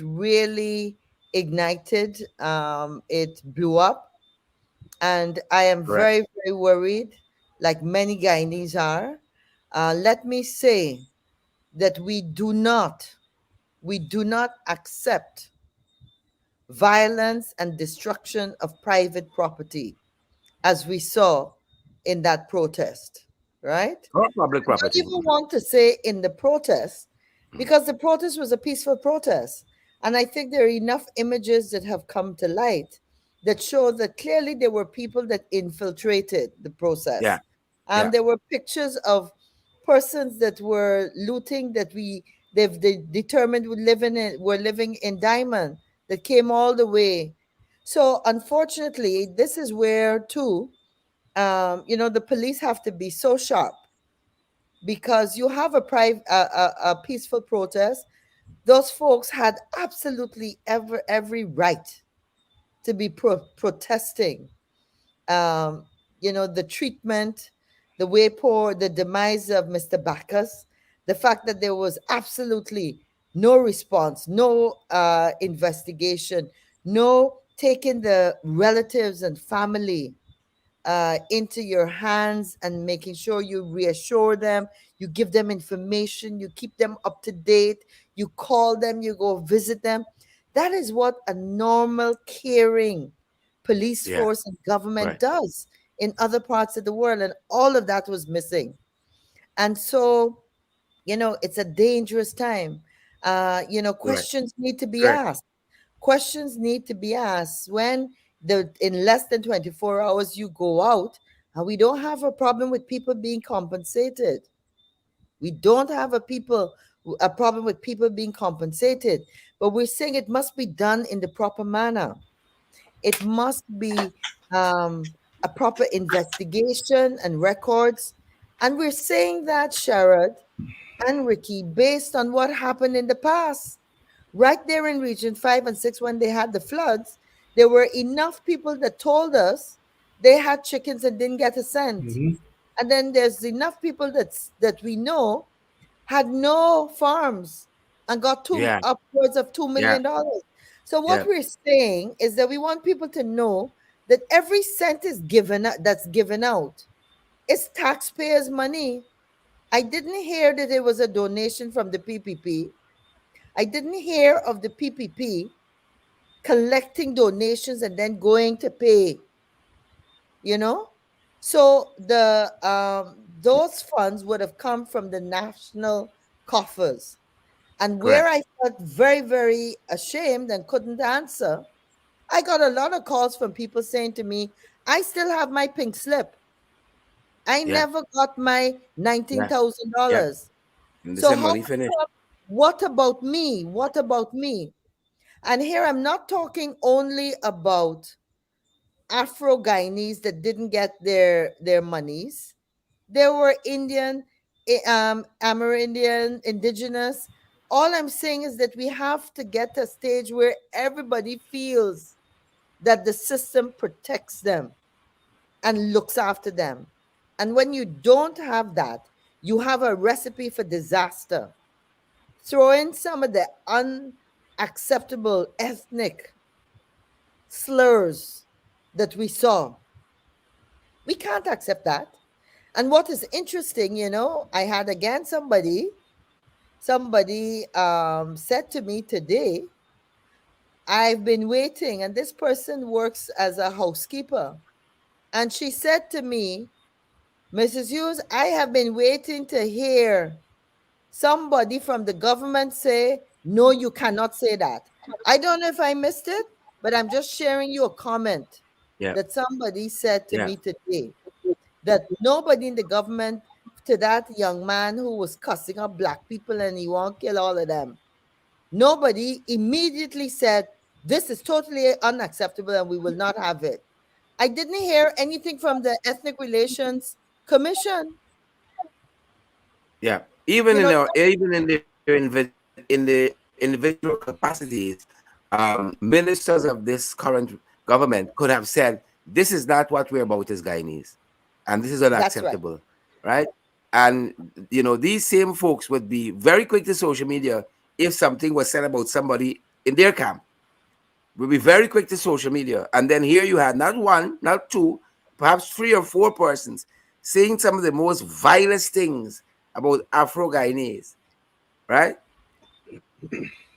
Speaker 4: really ignited, it blew up, and I am
Speaker 1: Correct.
Speaker 4: very, very worried, like many Guyanese are. Let me say that we do not accept violence and destruction of private property as we saw in that protest, right?
Speaker 1: Or public
Speaker 4: I don't
Speaker 1: property.
Speaker 4: even want to say in the protest, because the protest was a peaceful protest. And I think there are enough images that have come to light that show that clearly there were people that infiltrated the
Speaker 1: Yeah.
Speaker 4: process.
Speaker 1: Yeah.
Speaker 4: There were pictures of persons that were looting, that they determined were living in Diamond, that came all the way. So unfortunately, this is where too, the police have to be so sharp, because you have a peaceful protest. Those folks had absolutely every right to be protesting. um, the treatment, the way poor, the demise of Mr. Bacchus, the fact that there was absolutely no response, no investigation, no taking the relatives and family into your hands and making sure you reassure them, you give them information, you keep them up to date, you call them, you go visit them. That is what a normal, caring police
Speaker 1: Yeah.
Speaker 4: force and government
Speaker 1: Right.
Speaker 4: does in other parts of the world. And all of that was missing. And so, it's a dangerous time.
Speaker 1: Correct.
Speaker 4: Questions need to be
Speaker 1: Correct.
Speaker 4: asked. Questions need to be asked when in less than 24 hours you go out, and we don't have a problem with people being compensated. We don't have a problem with people being compensated, but we're saying it must be done in the proper manner. It must be a proper investigation and records. And we're saying that, Sharad and Ricky, based on what happened in the past. Right there in Region 5 and 6, when they had the floods, there were enough people that told us they had chickens and didn't get a cent.
Speaker 2: Hmm.
Speaker 4: And then there's enough people that we know had no farms and got
Speaker 1: Yeah.
Speaker 4: upwards of $2
Speaker 1: Yeah.
Speaker 4: million. So what
Speaker 1: Yeah.
Speaker 4: we're saying is that we want people to know that every cent that's given out is taxpayers' money. I didn't hear that it was a donation from the PPP. I didn't hear of the PPP collecting donations and then going to pay, you know? So those funds would have come from the national coffers. And where
Speaker 1: Correct.
Speaker 4: I felt very, very ashamed and couldn't answer, I got a lot of calls from people saying to me, I still have my pink slip. I
Speaker 1: Yeah.
Speaker 4: never got my
Speaker 1: Yeah. Yeah.
Speaker 4: $19,000.
Speaker 1: And they
Speaker 4: So
Speaker 1: say
Speaker 4: how
Speaker 1: money finished.
Speaker 4: what about me? What about me? And here I'm not talking only about Afro Guyanese that didn't get their monies. There were Indian, Amerindian, indigenous. All I'm saying is that we have to get to a stage where everybody feels that the system protects them and looks after them. And when you don't have that, you have a recipe for disaster. Throw in some of the unacceptable ethnic slurs that we saw. We can't accept that. And what is interesting, I had again somebody somebody said to me today, I've been waiting, and this person works as a housekeeper. And she said to me, Mrs. Hughes, I have been waiting to hear somebody from the government say, no, you cannot say that. I don't know if I missed it, but I'm just sharing you a comment
Speaker 1: Yeah,
Speaker 4: that somebody said to
Speaker 1: yeah,
Speaker 4: me today, that nobody in the government, to that young man who was cussing up black people and he won't kill all of them, nobody immediately said, this is totally unacceptable and we will not have it. I didn't hear anything from the Ethnic Relations Commission.
Speaker 1: yeah. Even
Speaker 4: You
Speaker 1: in
Speaker 4: know,
Speaker 1: their, even in the individual capacities, ministers of this current government could have said, "This is not what we're about as Guyanese, and this is
Speaker 4: that's right.
Speaker 1: unacceptable," right? And these same folks would be very quick to social media if something was said about somebody in their camp. Would be very quick to social media, and then here you had not one, not two, perhaps three or four persons saying some of the most vilest things about Afro Guyanese, right?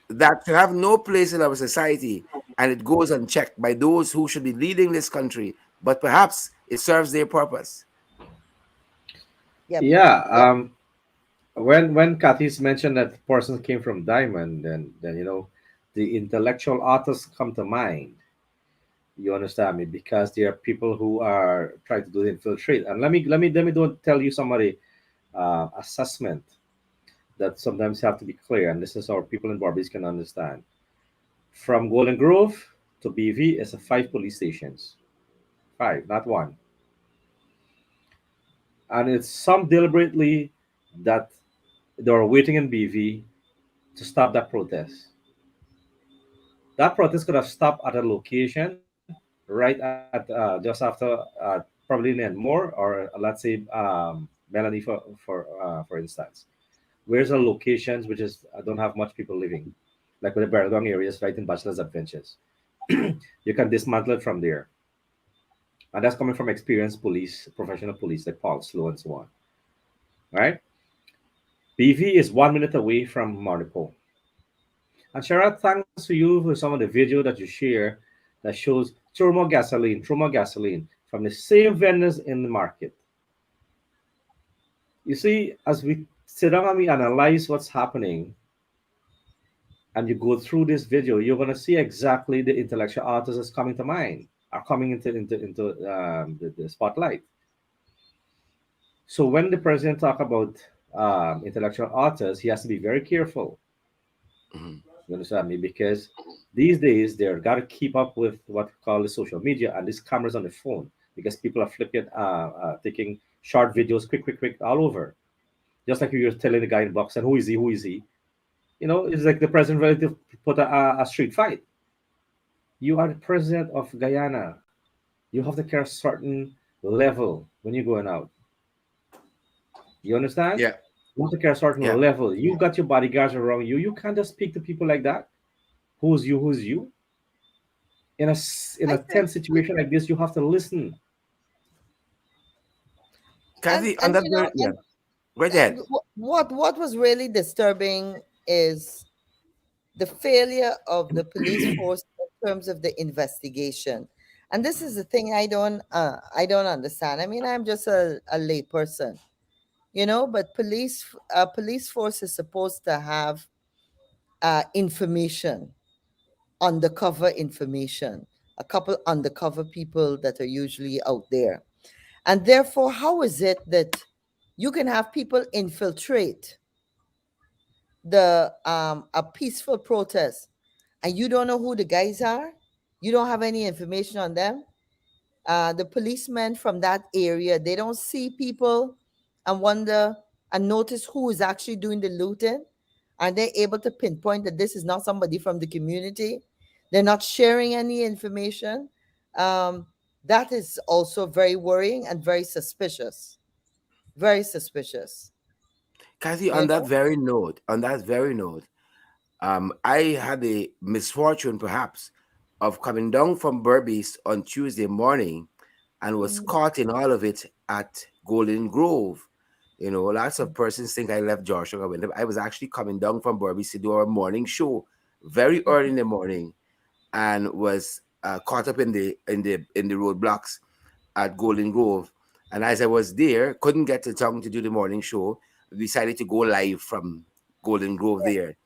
Speaker 1: That should have no place in our society, and it goes unchecked by those who should be leading this country, but perhaps it serves their purpose.
Speaker 4: Yep.
Speaker 2: Yeah.
Speaker 4: Yep.
Speaker 2: When Kathy's mentioned that the person came from Diamond, then the intellectual authors come to mind. You understand me? Because there are people who are trying to do the infiltrate. And let me don't tell you somebody assessment that sometimes have to be clear, and this is our people in Barbados can understand. From Golden Grove to BV is a 5 police stations, 5, not one, and it's some deliberately that they were waiting in BV to stop that protest. That protest could have stopped at a location right at just after probably Nenmore or let's say Melanie for instance. Where's the locations which is don't have much people living, like with the Barragong areas right in Bachelor's Adventures. You can dismantle it from there. And that's coming from experienced police, professional police like Paul Slow and so on. Right? BV is 1 minute away from Marnipo. And Shara, thanks to you for some of the video that you share that shows trauma gasoline from the same vendors in the market. You see, as we sit down and we analyze what's happening, and you go through this video, you're going to see exactly the intellectual artists that's coming to mind, are coming into the spotlight. So when the president talk about intellectual artists, he has to be very careful.
Speaker 1: Mhm.
Speaker 2: You understand me? Because these days they're got to keep up with what we call the social media and these cameras on the phone, because people are flipping, taking short videos, quick, all over. Just like you were telling the guy in box, and who is he? Who is he? It's like the president ready to put a street fight. You are the president of Guyana. You have to carry a certain level when you're going out. You understand?
Speaker 1: Yeah,
Speaker 2: You have to carry a certain
Speaker 1: yeah.
Speaker 2: level. You got your bodyguards around you. You can't just speak to people like that. Who's you? Who's you? In
Speaker 4: I
Speaker 2: a
Speaker 4: think,
Speaker 2: tense situation like this, you have to listen.
Speaker 1: Kathy, on
Speaker 4: and
Speaker 1: that very, yeah, right ahead.
Speaker 4: what was really disturbing is the failure of the police force in terms of the investigation. And this is the thing I don't understand. I mean, I'm just a lay person, but police force is supposed to have information, undercover information, a couple undercover people that are usually out there. And therefore, how is it that you can have people infiltrate the a peaceful protest and you don't know who the guys are? You don't have any information on them. The policemen from that area, they don't see people and wonder and notice who is actually doing the looting. Are they able to pinpoint that this is not somebody from the community? They're not sharing any information. Um, that is also very worrying and very suspicious. Very suspicious.
Speaker 1: Kathy,
Speaker 4: You know?
Speaker 1: on that very note, I had the misfortune, perhaps, of coming down from Berbice on Tuesday morning and was
Speaker 4: Mm.
Speaker 1: caught in all of it at Golden Grove. Lots of persons think I left Joshua. When I was actually coming down from Berbice to do our morning show very early in the morning, and was caught up in the roadblocks at Golden Grove. And as I was there, couldn't get to town to do the morning show. Decided to go live from Golden Grove there.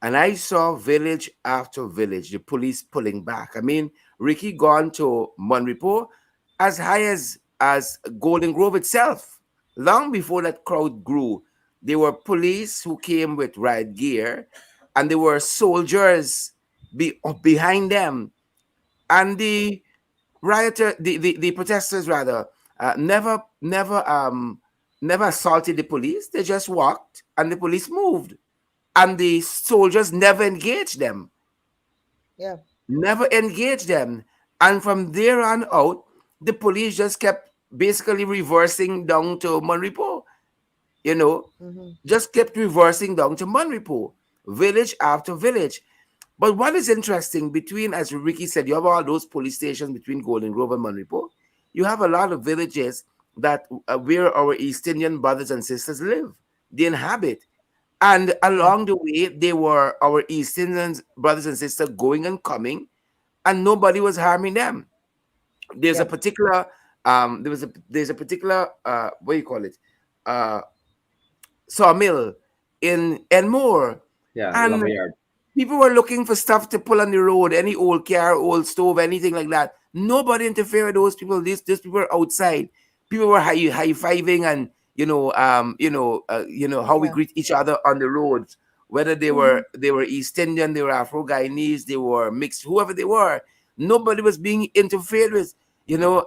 Speaker 1: And I saw village after village, the police pulling back. I mean, Ricky gone to Monrepo as high as Golden Grove itself. Long before that crowd grew, there were police who came with riot gear, and there were soldiers behind them. And the protesters rather, never assaulted the police. They just walked, and the police moved, and the soldiers never engaged them,
Speaker 4: Yeah.
Speaker 1: never engaged them. And from there on out, the police just kept basically reversing down to Monrepo, you know,
Speaker 4: Mm-hmm.
Speaker 1: just kept reversing down to Monrepo, village after village. But what is interesting between, as Ricky said, you have all those police stations between Golden Grove and Monrepo. You have a lot of villages that where our East Indian brothers and sisters live, they inhabit. And
Speaker 4: Yeah.
Speaker 1: along the way, they were our East Indian brothers and sisters going and coming, and nobody was harming them. There's a
Speaker 4: Yep.
Speaker 1: particular there's a particular what do you call it? Uh Sawmill in Enmore.
Speaker 2: Yeah,
Speaker 1: And
Speaker 2: lumber yard.
Speaker 1: people were looking for stuff to pull on the road, any old car, old stove, anything like that. Nobody interfered with those people. These people were outside. People were high fiving, and how we
Speaker 4: Yeah.
Speaker 1: greet each other on the roads. Whether they
Speaker 4: Mm-hmm.
Speaker 1: were they were East Indian, they were Afro Guyanese, they were mixed, whoever they were. Nobody was being interfered with.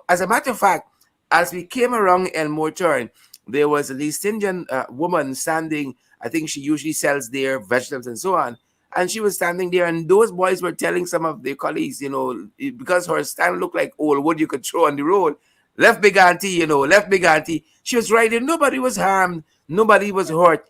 Speaker 1: As a matter of fact, as we came around Elmore Turn, there was an East Indian woman standing. I think she usually sells their vegetables and so on, and she was standing there, and those boys were telling some of their colleagues, because her stand looked like old wood you could throw on the road. Left big auntie, left big auntie. She was riding. Nobody was harmed. Nobody was hurt.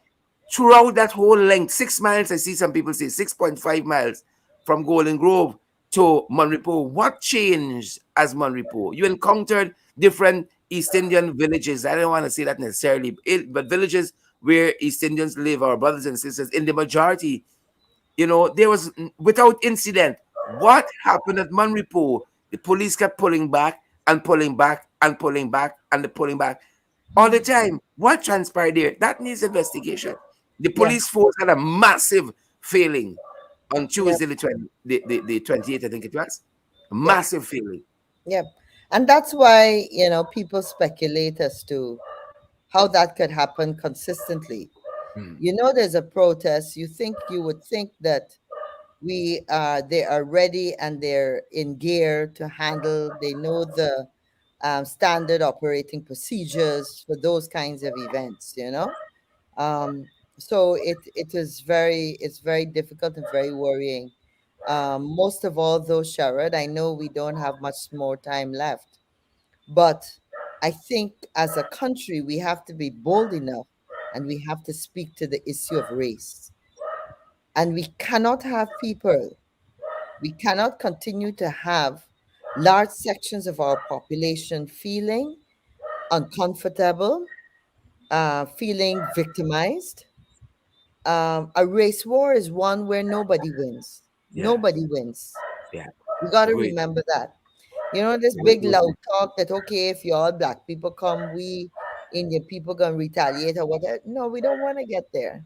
Speaker 1: Throughout that whole length, 6 miles, I see some people say 6.5 miles from Golden Grove to Monrepo. What changed as Monrepo? You encountered different East Indian villages. I don't want to say that necessarily, but villages where East Indians live, our brothers and sisters, in the majority. There was without incident. What happened at Manripo? The police kept pulling back and pulling back and pulling back and pulling back all the time. What transpired there? That needs investigation. The
Speaker 4: Yeah.
Speaker 1: police force had a massive failing on
Speaker 4: Yep.
Speaker 1: Tuesday, the 28th, I think it was. A
Speaker 4: Yep.
Speaker 1: massive failing.
Speaker 4: Yep. And that's why, people speculate as to how that could happen consistently.
Speaker 1: Hmm.
Speaker 4: There's a protest. You would think that they are ready and they're in gear to handle. They know the standard operating procedures for those kinds of events. Um, so it's very difficult and very worrying. Most of all, though, Sharad, I know we don't have much more time left, but I think as a country we have to be bold enough and we have to speak to the issue of race. And we cannot continue to have large sections of our population feeling uncomfortable, feeling victimized. A race war is one where nobody wins.
Speaker 1: Yeah,
Speaker 4: Nobody wins.
Speaker 1: yeah.
Speaker 4: You got to
Speaker 1: Agreed.
Speaker 4: remember that. This
Speaker 1: Very
Speaker 4: big
Speaker 1: good.
Speaker 4: loud talk that, okay, if you all black people come, we Indian people gonna retaliate or whatever. No, we don't want to get there.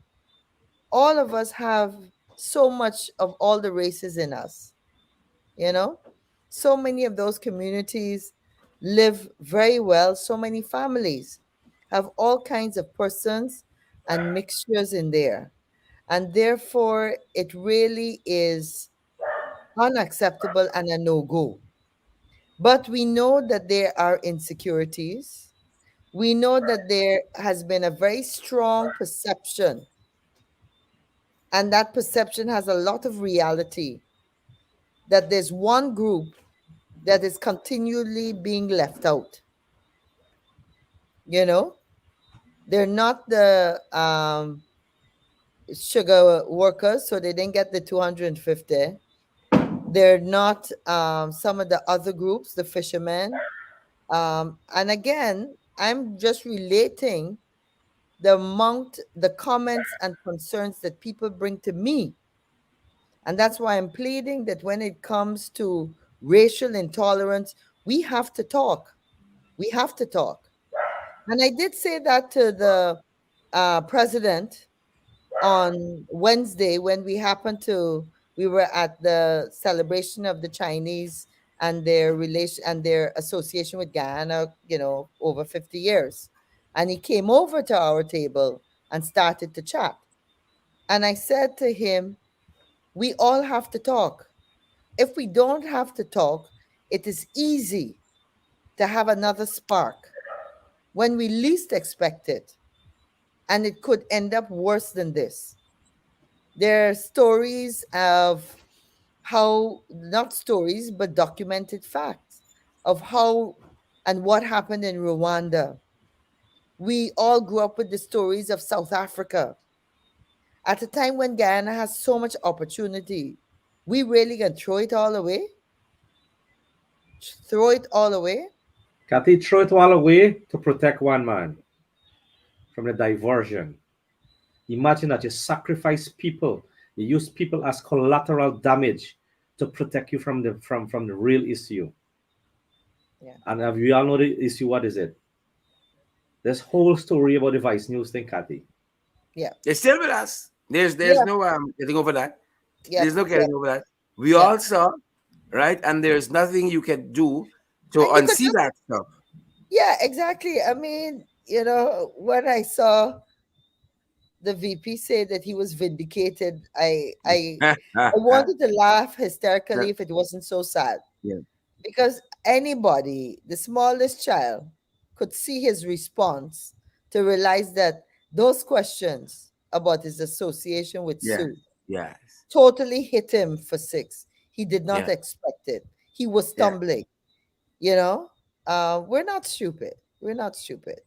Speaker 4: All of us have so much of all the races in us, you know? So many of those communities live very well. So many families have all kinds of persons and mixtures in there. And therefore, it really is unacceptable and a no go. But we know that there are insecurities. We know that there has been a very strong perception, and that perception has a lot of reality, that there's one group that is continually being left out. You know, they're not the sugar workers, so they didn't get the 250. They're not some of the other groups, the fishermen. And again, I'm just relating the comments and concerns that people bring to me. And that's why I'm pleading that when it comes to racial intolerance, we have to talk. We have to talk. And I did say that to the president on Wednesday when we were at the celebration of the Chinese and their relation and their association with Guyana, over 50 years. And he came over to our table and started to chat. And I said to him, we all have to talk. If we don't have to talk, it is easy to have another spark when we least expect it. And it could end up worse than this. There are stories of how, not stories, but documented facts of how and what happened in Rwanda. We all grew up with the stories of South Africa at a time when Guyana has so much opportunity. We really can throw it all away? Throw it all away?
Speaker 2: Kathy, throw it all away to protect one man from the diversion. Imagine that you sacrifice people, you use people as collateral damage to protect you from the real issue.
Speaker 4: Yeah.
Speaker 2: And if we all know the issue, what is it? This whole story about the Vice News thing, Kathy.
Speaker 4: Yeah.
Speaker 1: They're still with us. There's
Speaker 4: Yeah.
Speaker 1: no getting over that.
Speaker 4: Yep.
Speaker 1: There's no getting over that. We
Speaker 4: Yep.
Speaker 1: all saw, right? And there's nothing you can do to
Speaker 4: And you could
Speaker 1: unsee
Speaker 4: just,
Speaker 1: that stuff.
Speaker 4: yeah, exactly. I mean, when I saw the VP say that he was vindicated, I wanted to laugh hysterically if it wasn't so sad.
Speaker 1: Yeah.
Speaker 4: Because anybody, the smallest child, could see his response to realize that those questions about his association with
Speaker 1: Yes.
Speaker 4: Sue
Speaker 1: Yes.
Speaker 4: totally hit him for six. He did not
Speaker 1: Yeah.
Speaker 4: expect it. He was
Speaker 1: Yeah.
Speaker 4: stumbling, you know. We're not stupid. We're not stupid.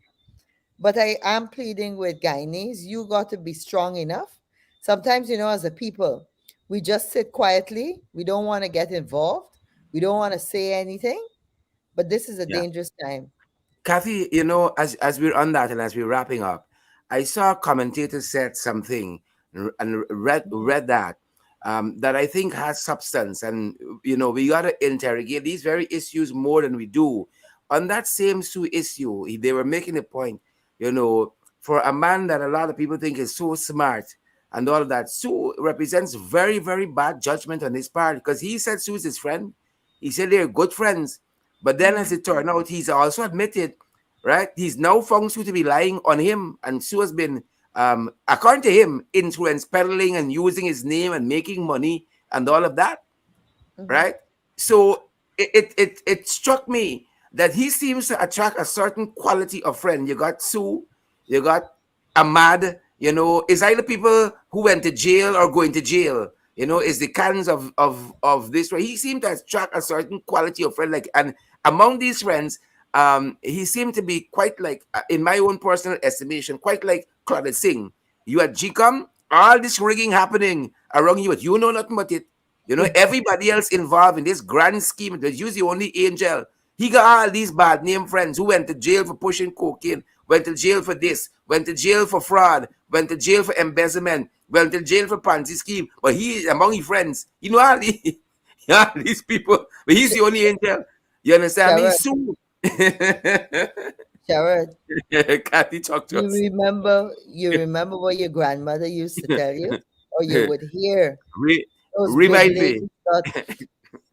Speaker 4: But I am pleading with Guyanese, you got to be strong enough. Sometimes, as a people, we just sit quietly. We don't want to get involved. We don't want to say anything. But this is a
Speaker 1: Yeah.
Speaker 4: dangerous time.
Speaker 1: Kathy, as we're on that and as we're wrapping up, I saw a commentator said something and read that I think has substance, and we got to interrogate these very issues more than we do. On that same Sue issue, they were making a point, for a man that a lot of people think is so smart and all of that. Sue represents very, very bad judgment on his part because he said Sue's his friend. He said they're good friends. But then, as it turned out, he's also admitted, right? He's now found Sue to be lying on him, and Sue has been, according to him, influence peddling and using his name and making money and all of that,
Speaker 4: Mhm.
Speaker 1: right? So it struck me that he seems to attract a certain quality of friend. You got Sue, you got Ahmad, it's either people who went to jail or going to jail. Is the kinds of this way. He seemed to attract a certain quality of friend, like, and among these friends, he seemed to be quite like, in my own personal estimation, quite like Claudia Singh. You had GCOM, all this rigging happening around you, but you know nothing about it. Everybody else involved in this grand scheme, it was you the only angel. He got all these bad name friends who went to jail for pushing cocaine, went to jail for this, went to jail for fraud, went to jail for embezzlement, went to jail for Ponzi scheme. But he, among his friends, all all these people, but he's the only angel. You understand me?
Speaker 4: Sharad,
Speaker 1: So,
Speaker 4: Sharad,
Speaker 1: Kathy, talk to
Speaker 4: you
Speaker 1: us.
Speaker 4: remember you remember what your grandmother used to tell you, or you would hear
Speaker 1: Re-
Speaker 4: those big
Speaker 1: Remind me.
Speaker 4: ladies that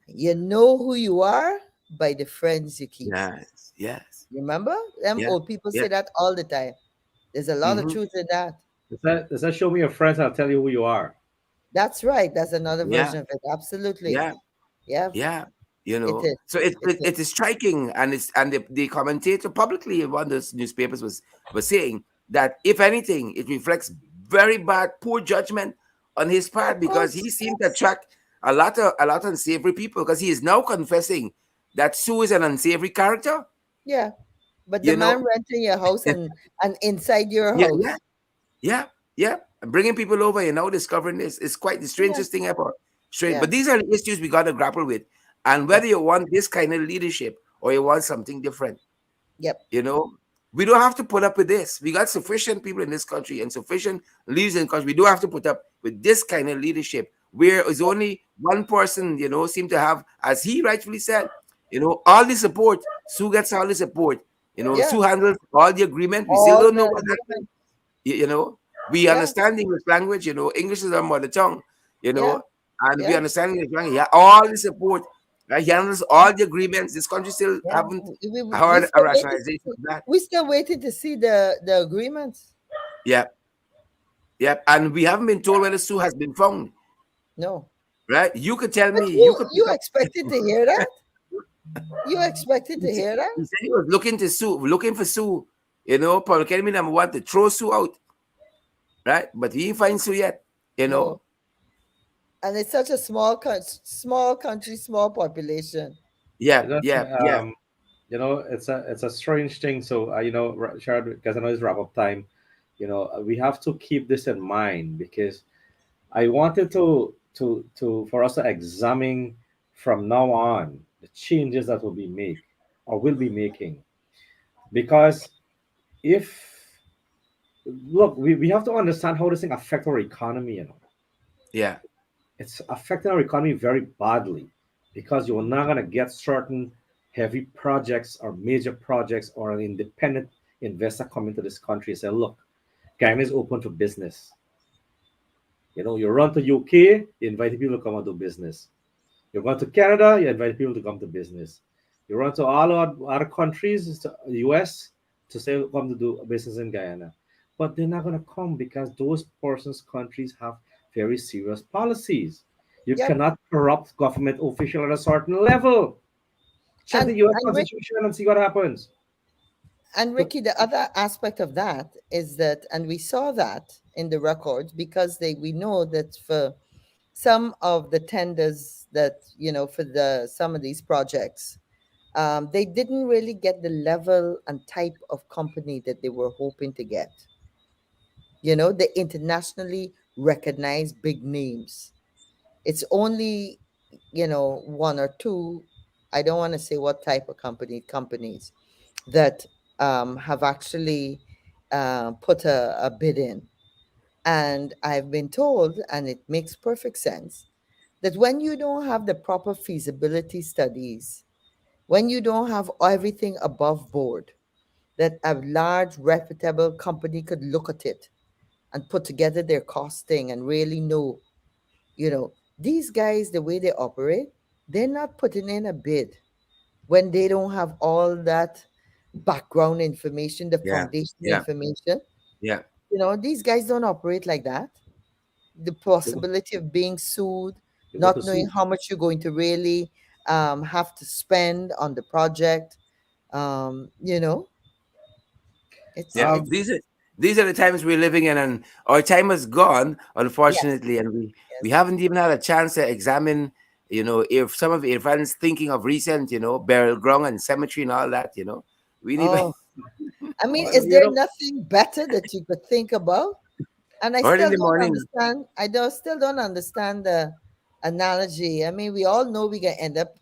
Speaker 4: you know who you are by the friends you keep.
Speaker 1: Yes, yes,
Speaker 4: Remember? Them
Speaker 1: yeah,
Speaker 4: old people
Speaker 1: yeah.
Speaker 4: say that all the time. There's a lot of
Speaker 1: Hmm.
Speaker 4: truth in that.
Speaker 2: Does that show me your friends? I'll tell you who you are.
Speaker 4: That's right. That's another
Speaker 1: Yeah,
Speaker 4: version of it. Absolutely.
Speaker 1: yeah.
Speaker 4: Yeah,
Speaker 1: Yeah,
Speaker 4: it is.
Speaker 1: so it,
Speaker 4: It
Speaker 1: it,
Speaker 4: is.
Speaker 1: it is striking, and the commentator publicly in one of those newspapers was saying that if anything, it reflects very bad, poor judgment on his part
Speaker 4: Of
Speaker 1: because he
Speaker 4: course.
Speaker 1: seemed to attract a lot of unsavory people because he is now confessing that Sue is an unsavory character.
Speaker 4: Yeah. But the
Speaker 1: You know,
Speaker 4: man renting your house and inside your
Speaker 1: yeah, yeah,
Speaker 4: house.
Speaker 1: yeah, yeah. And bringing people over, discovering this is quite the
Speaker 4: Yeah.
Speaker 1: strangest thing ever. Strange,
Speaker 4: Yeah.
Speaker 1: but these are the issues we got to grapple with, and whether
Speaker 4: Yep.
Speaker 1: you want this kind of leadership or you want something different,
Speaker 4: Yep.
Speaker 1: you know, We don't have to put up with this. We got sufficient people in this country and sufficient leaders in the country. We don't have to put up with this kind of leadership where it's only one person, seem to have, as he rightfully said, all the support. Sue gets all the support.
Speaker 4: Yeah,
Speaker 1: Sue handles all the agreement. We still
Speaker 4: all
Speaker 1: don't know
Speaker 4: the
Speaker 1: what that means.
Speaker 4: agreement.
Speaker 1: You know, we
Speaker 4: Yeah,
Speaker 1: understand English language. English is our mother tongue. You
Speaker 4: yeah,
Speaker 1: know, and we
Speaker 4: yeah,
Speaker 1: understand English language. Yeah, all the support. Right? He handles all the agreements. This country still
Speaker 4: yeah.
Speaker 1: haven't
Speaker 4: We
Speaker 1: heard a
Speaker 4: still waiting to
Speaker 1: rationalization
Speaker 4: see.
Speaker 1: of that.
Speaker 4: We still waiting to see the agreements.
Speaker 1: Yeah, yeah, and we haven't been told whether Sue has been found.
Speaker 4: No,
Speaker 1: Right? You could tell
Speaker 4: but
Speaker 1: me. You
Speaker 4: you
Speaker 1: could pick
Speaker 4: you
Speaker 1: up.
Speaker 4: expected to hear that. You expected
Speaker 1: He
Speaker 4: to
Speaker 1: said,
Speaker 4: hear that.
Speaker 1: he said he was looking to Sue, looking for Sue. Public enemy number one to throw Sue out. Right? But he ain't find Sue yet. You know.
Speaker 4: No, and it's such a small country, small population.
Speaker 1: Yeah,
Speaker 2: You know,
Speaker 1: yeah, yeah,
Speaker 2: it's a strange thing. So Sharad, because I know it's wrap up time. We have to keep this in mind because I wanted to for us to examine from now on the changes that will be made or will be making. Because if look, we have to understand how this thing affect our economy.
Speaker 1: yeah,
Speaker 2: It's affecting our economy very badly because you're not going to get certain heavy projects or major projects or an independent investor coming to this country and say, look, Guyana is open for business. You run to UK, you invite people to come and do business. You go to Canada, you invite people to come to business. You run to all other countries, to the US, to say come to do business in Guyana. But they're not going to come because those persons' countries have very serious policies. You
Speaker 4: Yep.
Speaker 2: cannot corrupt government official at a certain level. Check
Speaker 4: And
Speaker 2: the US
Speaker 4: and Rick,
Speaker 2: Constitution and see what happens.
Speaker 4: and
Speaker 2: So,
Speaker 4: Ricky, the other aspect of that is that, and we saw that in the records because we know that for some of the tenders that for the some of these projects, they didn't really get the level and type of company that they were hoping to get. The internationally recognized big names. It's only one or two. I don't want to say what type of companies that have actually put a bid in. And I've been told, and it makes perfect sense, that when you don't have the proper feasibility studies, when you don't have everything above board, that a large reputable company could look at it and put together their costing and really know, these guys, the way they operate, they're not putting in a bid when they don't have all that background information, the
Speaker 1: yeah,
Speaker 4: foundation
Speaker 1: yeah,
Speaker 4: information.
Speaker 1: yeah.
Speaker 4: These guys don't operate like that. The
Speaker 2: they go,
Speaker 4: possibility of being sued,
Speaker 2: they go to
Speaker 4: not knowing
Speaker 2: sue.
Speaker 4: how much you're going to really have to spend on the project. Um, you know,
Speaker 1: Yeah,
Speaker 2: Um,
Speaker 4: it's
Speaker 1: these are the times we're living in, and our time is gone,
Speaker 4: yes,
Speaker 1: unfortunately, and we
Speaker 4: yes.
Speaker 1: haven't even had a chance to examine, if some of Irfan's thinking of recent, burial ground and cemetery and all that, we didn't even
Speaker 4: Oh, I mean,
Speaker 2: well,
Speaker 4: is there nothing better that you could think about? And I
Speaker 1: early in
Speaker 4: still
Speaker 1: the
Speaker 4: don't
Speaker 1: morning.
Speaker 4: understand. Still don't understand the analogy. I mean, we all know we gonna end up.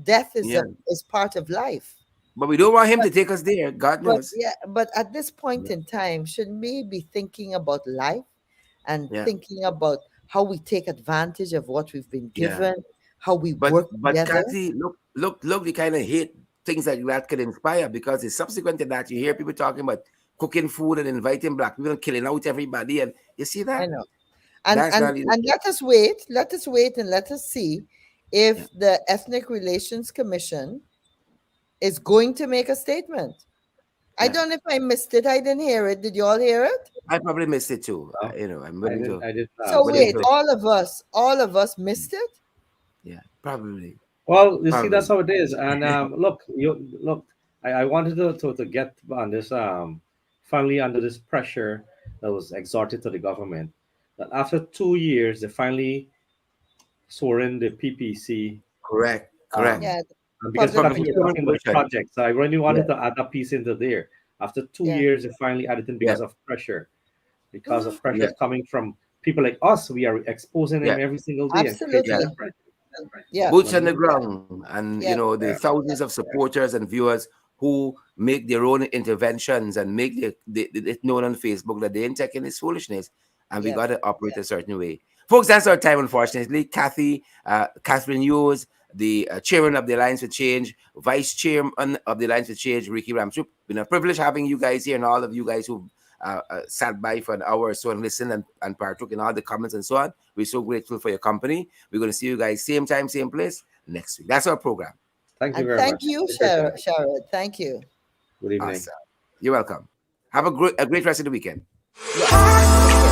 Speaker 4: Death
Speaker 1: Yeah,
Speaker 4: is part of life.
Speaker 1: but we don't want him to take us there. God
Speaker 4: But
Speaker 1: knows.
Speaker 4: yeah, but at this point
Speaker 1: Yeah,
Speaker 4: in time, should we be thinking about life and
Speaker 1: yeah,
Speaker 4: thinking about how we take advantage of what we've been
Speaker 1: yeah.
Speaker 4: given, how we
Speaker 1: But
Speaker 4: work
Speaker 1: but
Speaker 4: together?
Speaker 1: Kathy, look, the kind of hate things like that can inspire, because it's subsequent to that you hear people talking about cooking food and inviting black people and killing out everybody, and you see
Speaker 4: I
Speaker 1: that?
Speaker 4: know. And
Speaker 1: That's
Speaker 4: and
Speaker 1: not
Speaker 4: and
Speaker 1: leadership.
Speaker 4: let us wait and let us see
Speaker 1: Yeah,
Speaker 4: if the Ethnic Relations Commission is going to make a statement. I
Speaker 1: yeah.
Speaker 4: don't know if I missed it. I didn't hear it. Did you all hear it?
Speaker 1: I probably missed it too.
Speaker 2: no,
Speaker 1: I'm
Speaker 2: I
Speaker 1: willing
Speaker 2: didn't.
Speaker 1: to,
Speaker 2: I did not.
Speaker 4: So
Speaker 1: willing
Speaker 4: wait,
Speaker 1: to,
Speaker 4: all of us missed it?
Speaker 1: yeah, probably,
Speaker 2: Well, you see, that's
Speaker 1: probably.
Speaker 2: how it is. And look. I wanted to get on this finally under this pressure that was exerted to the government. That after 2 years, they finally swore in the PPC.
Speaker 1: Correct, correct.
Speaker 2: Um,
Speaker 4: Yeah,
Speaker 2: and
Speaker 1: The
Speaker 2: because
Speaker 4: public
Speaker 1: public
Speaker 2: Kathy, you're
Speaker 4: utilities
Speaker 1: procurement
Speaker 2: talking about the
Speaker 1: commission.
Speaker 2: project, so I really
Speaker 1: Yeah,
Speaker 2: wanted to add that piece into there. After two
Speaker 4: Yeah.
Speaker 2: years, they finally added in
Speaker 1: yeah,
Speaker 2: because of
Speaker 1: yeah,
Speaker 2: pressures coming from people like us. We are exposing
Speaker 1: yeah,
Speaker 2: them every single day and creating
Speaker 1: yeah.
Speaker 2: that
Speaker 4: Absolutely.
Speaker 2: pressure.
Speaker 4: Yeah.
Speaker 2: And
Speaker 1: Boots
Speaker 2: when
Speaker 1: on the
Speaker 2: we,
Speaker 1: ground, and
Speaker 4: Yeah.
Speaker 1: the thousands of supporters and viewers who make their own interventions and make it known on Facebook that they ain't taking this foolishness, and we
Speaker 4: Yep.
Speaker 1: got to operate a certain way. Folks, that's our time, unfortunately. Catherine Hughes, the chairman of the Alliance for Change, vice chairman of the Alliance for Change, Ricky Ramchup. Been a privilege having you guys here, and all of you guys who sat by for an hour or so and listened and partook in all the comments and so on. We're so grateful for your company. We're going to see you guys same time, same place next week. That's our program.
Speaker 2: Thank you
Speaker 4: And
Speaker 2: very
Speaker 4: thank
Speaker 2: much.
Speaker 4: you,
Speaker 2: Appreciate that.
Speaker 4: Sharad. Thank you.
Speaker 2: Good evening.
Speaker 1: Awesome. You're welcome. Have a great rest of the weekend.
Speaker 4: Yes.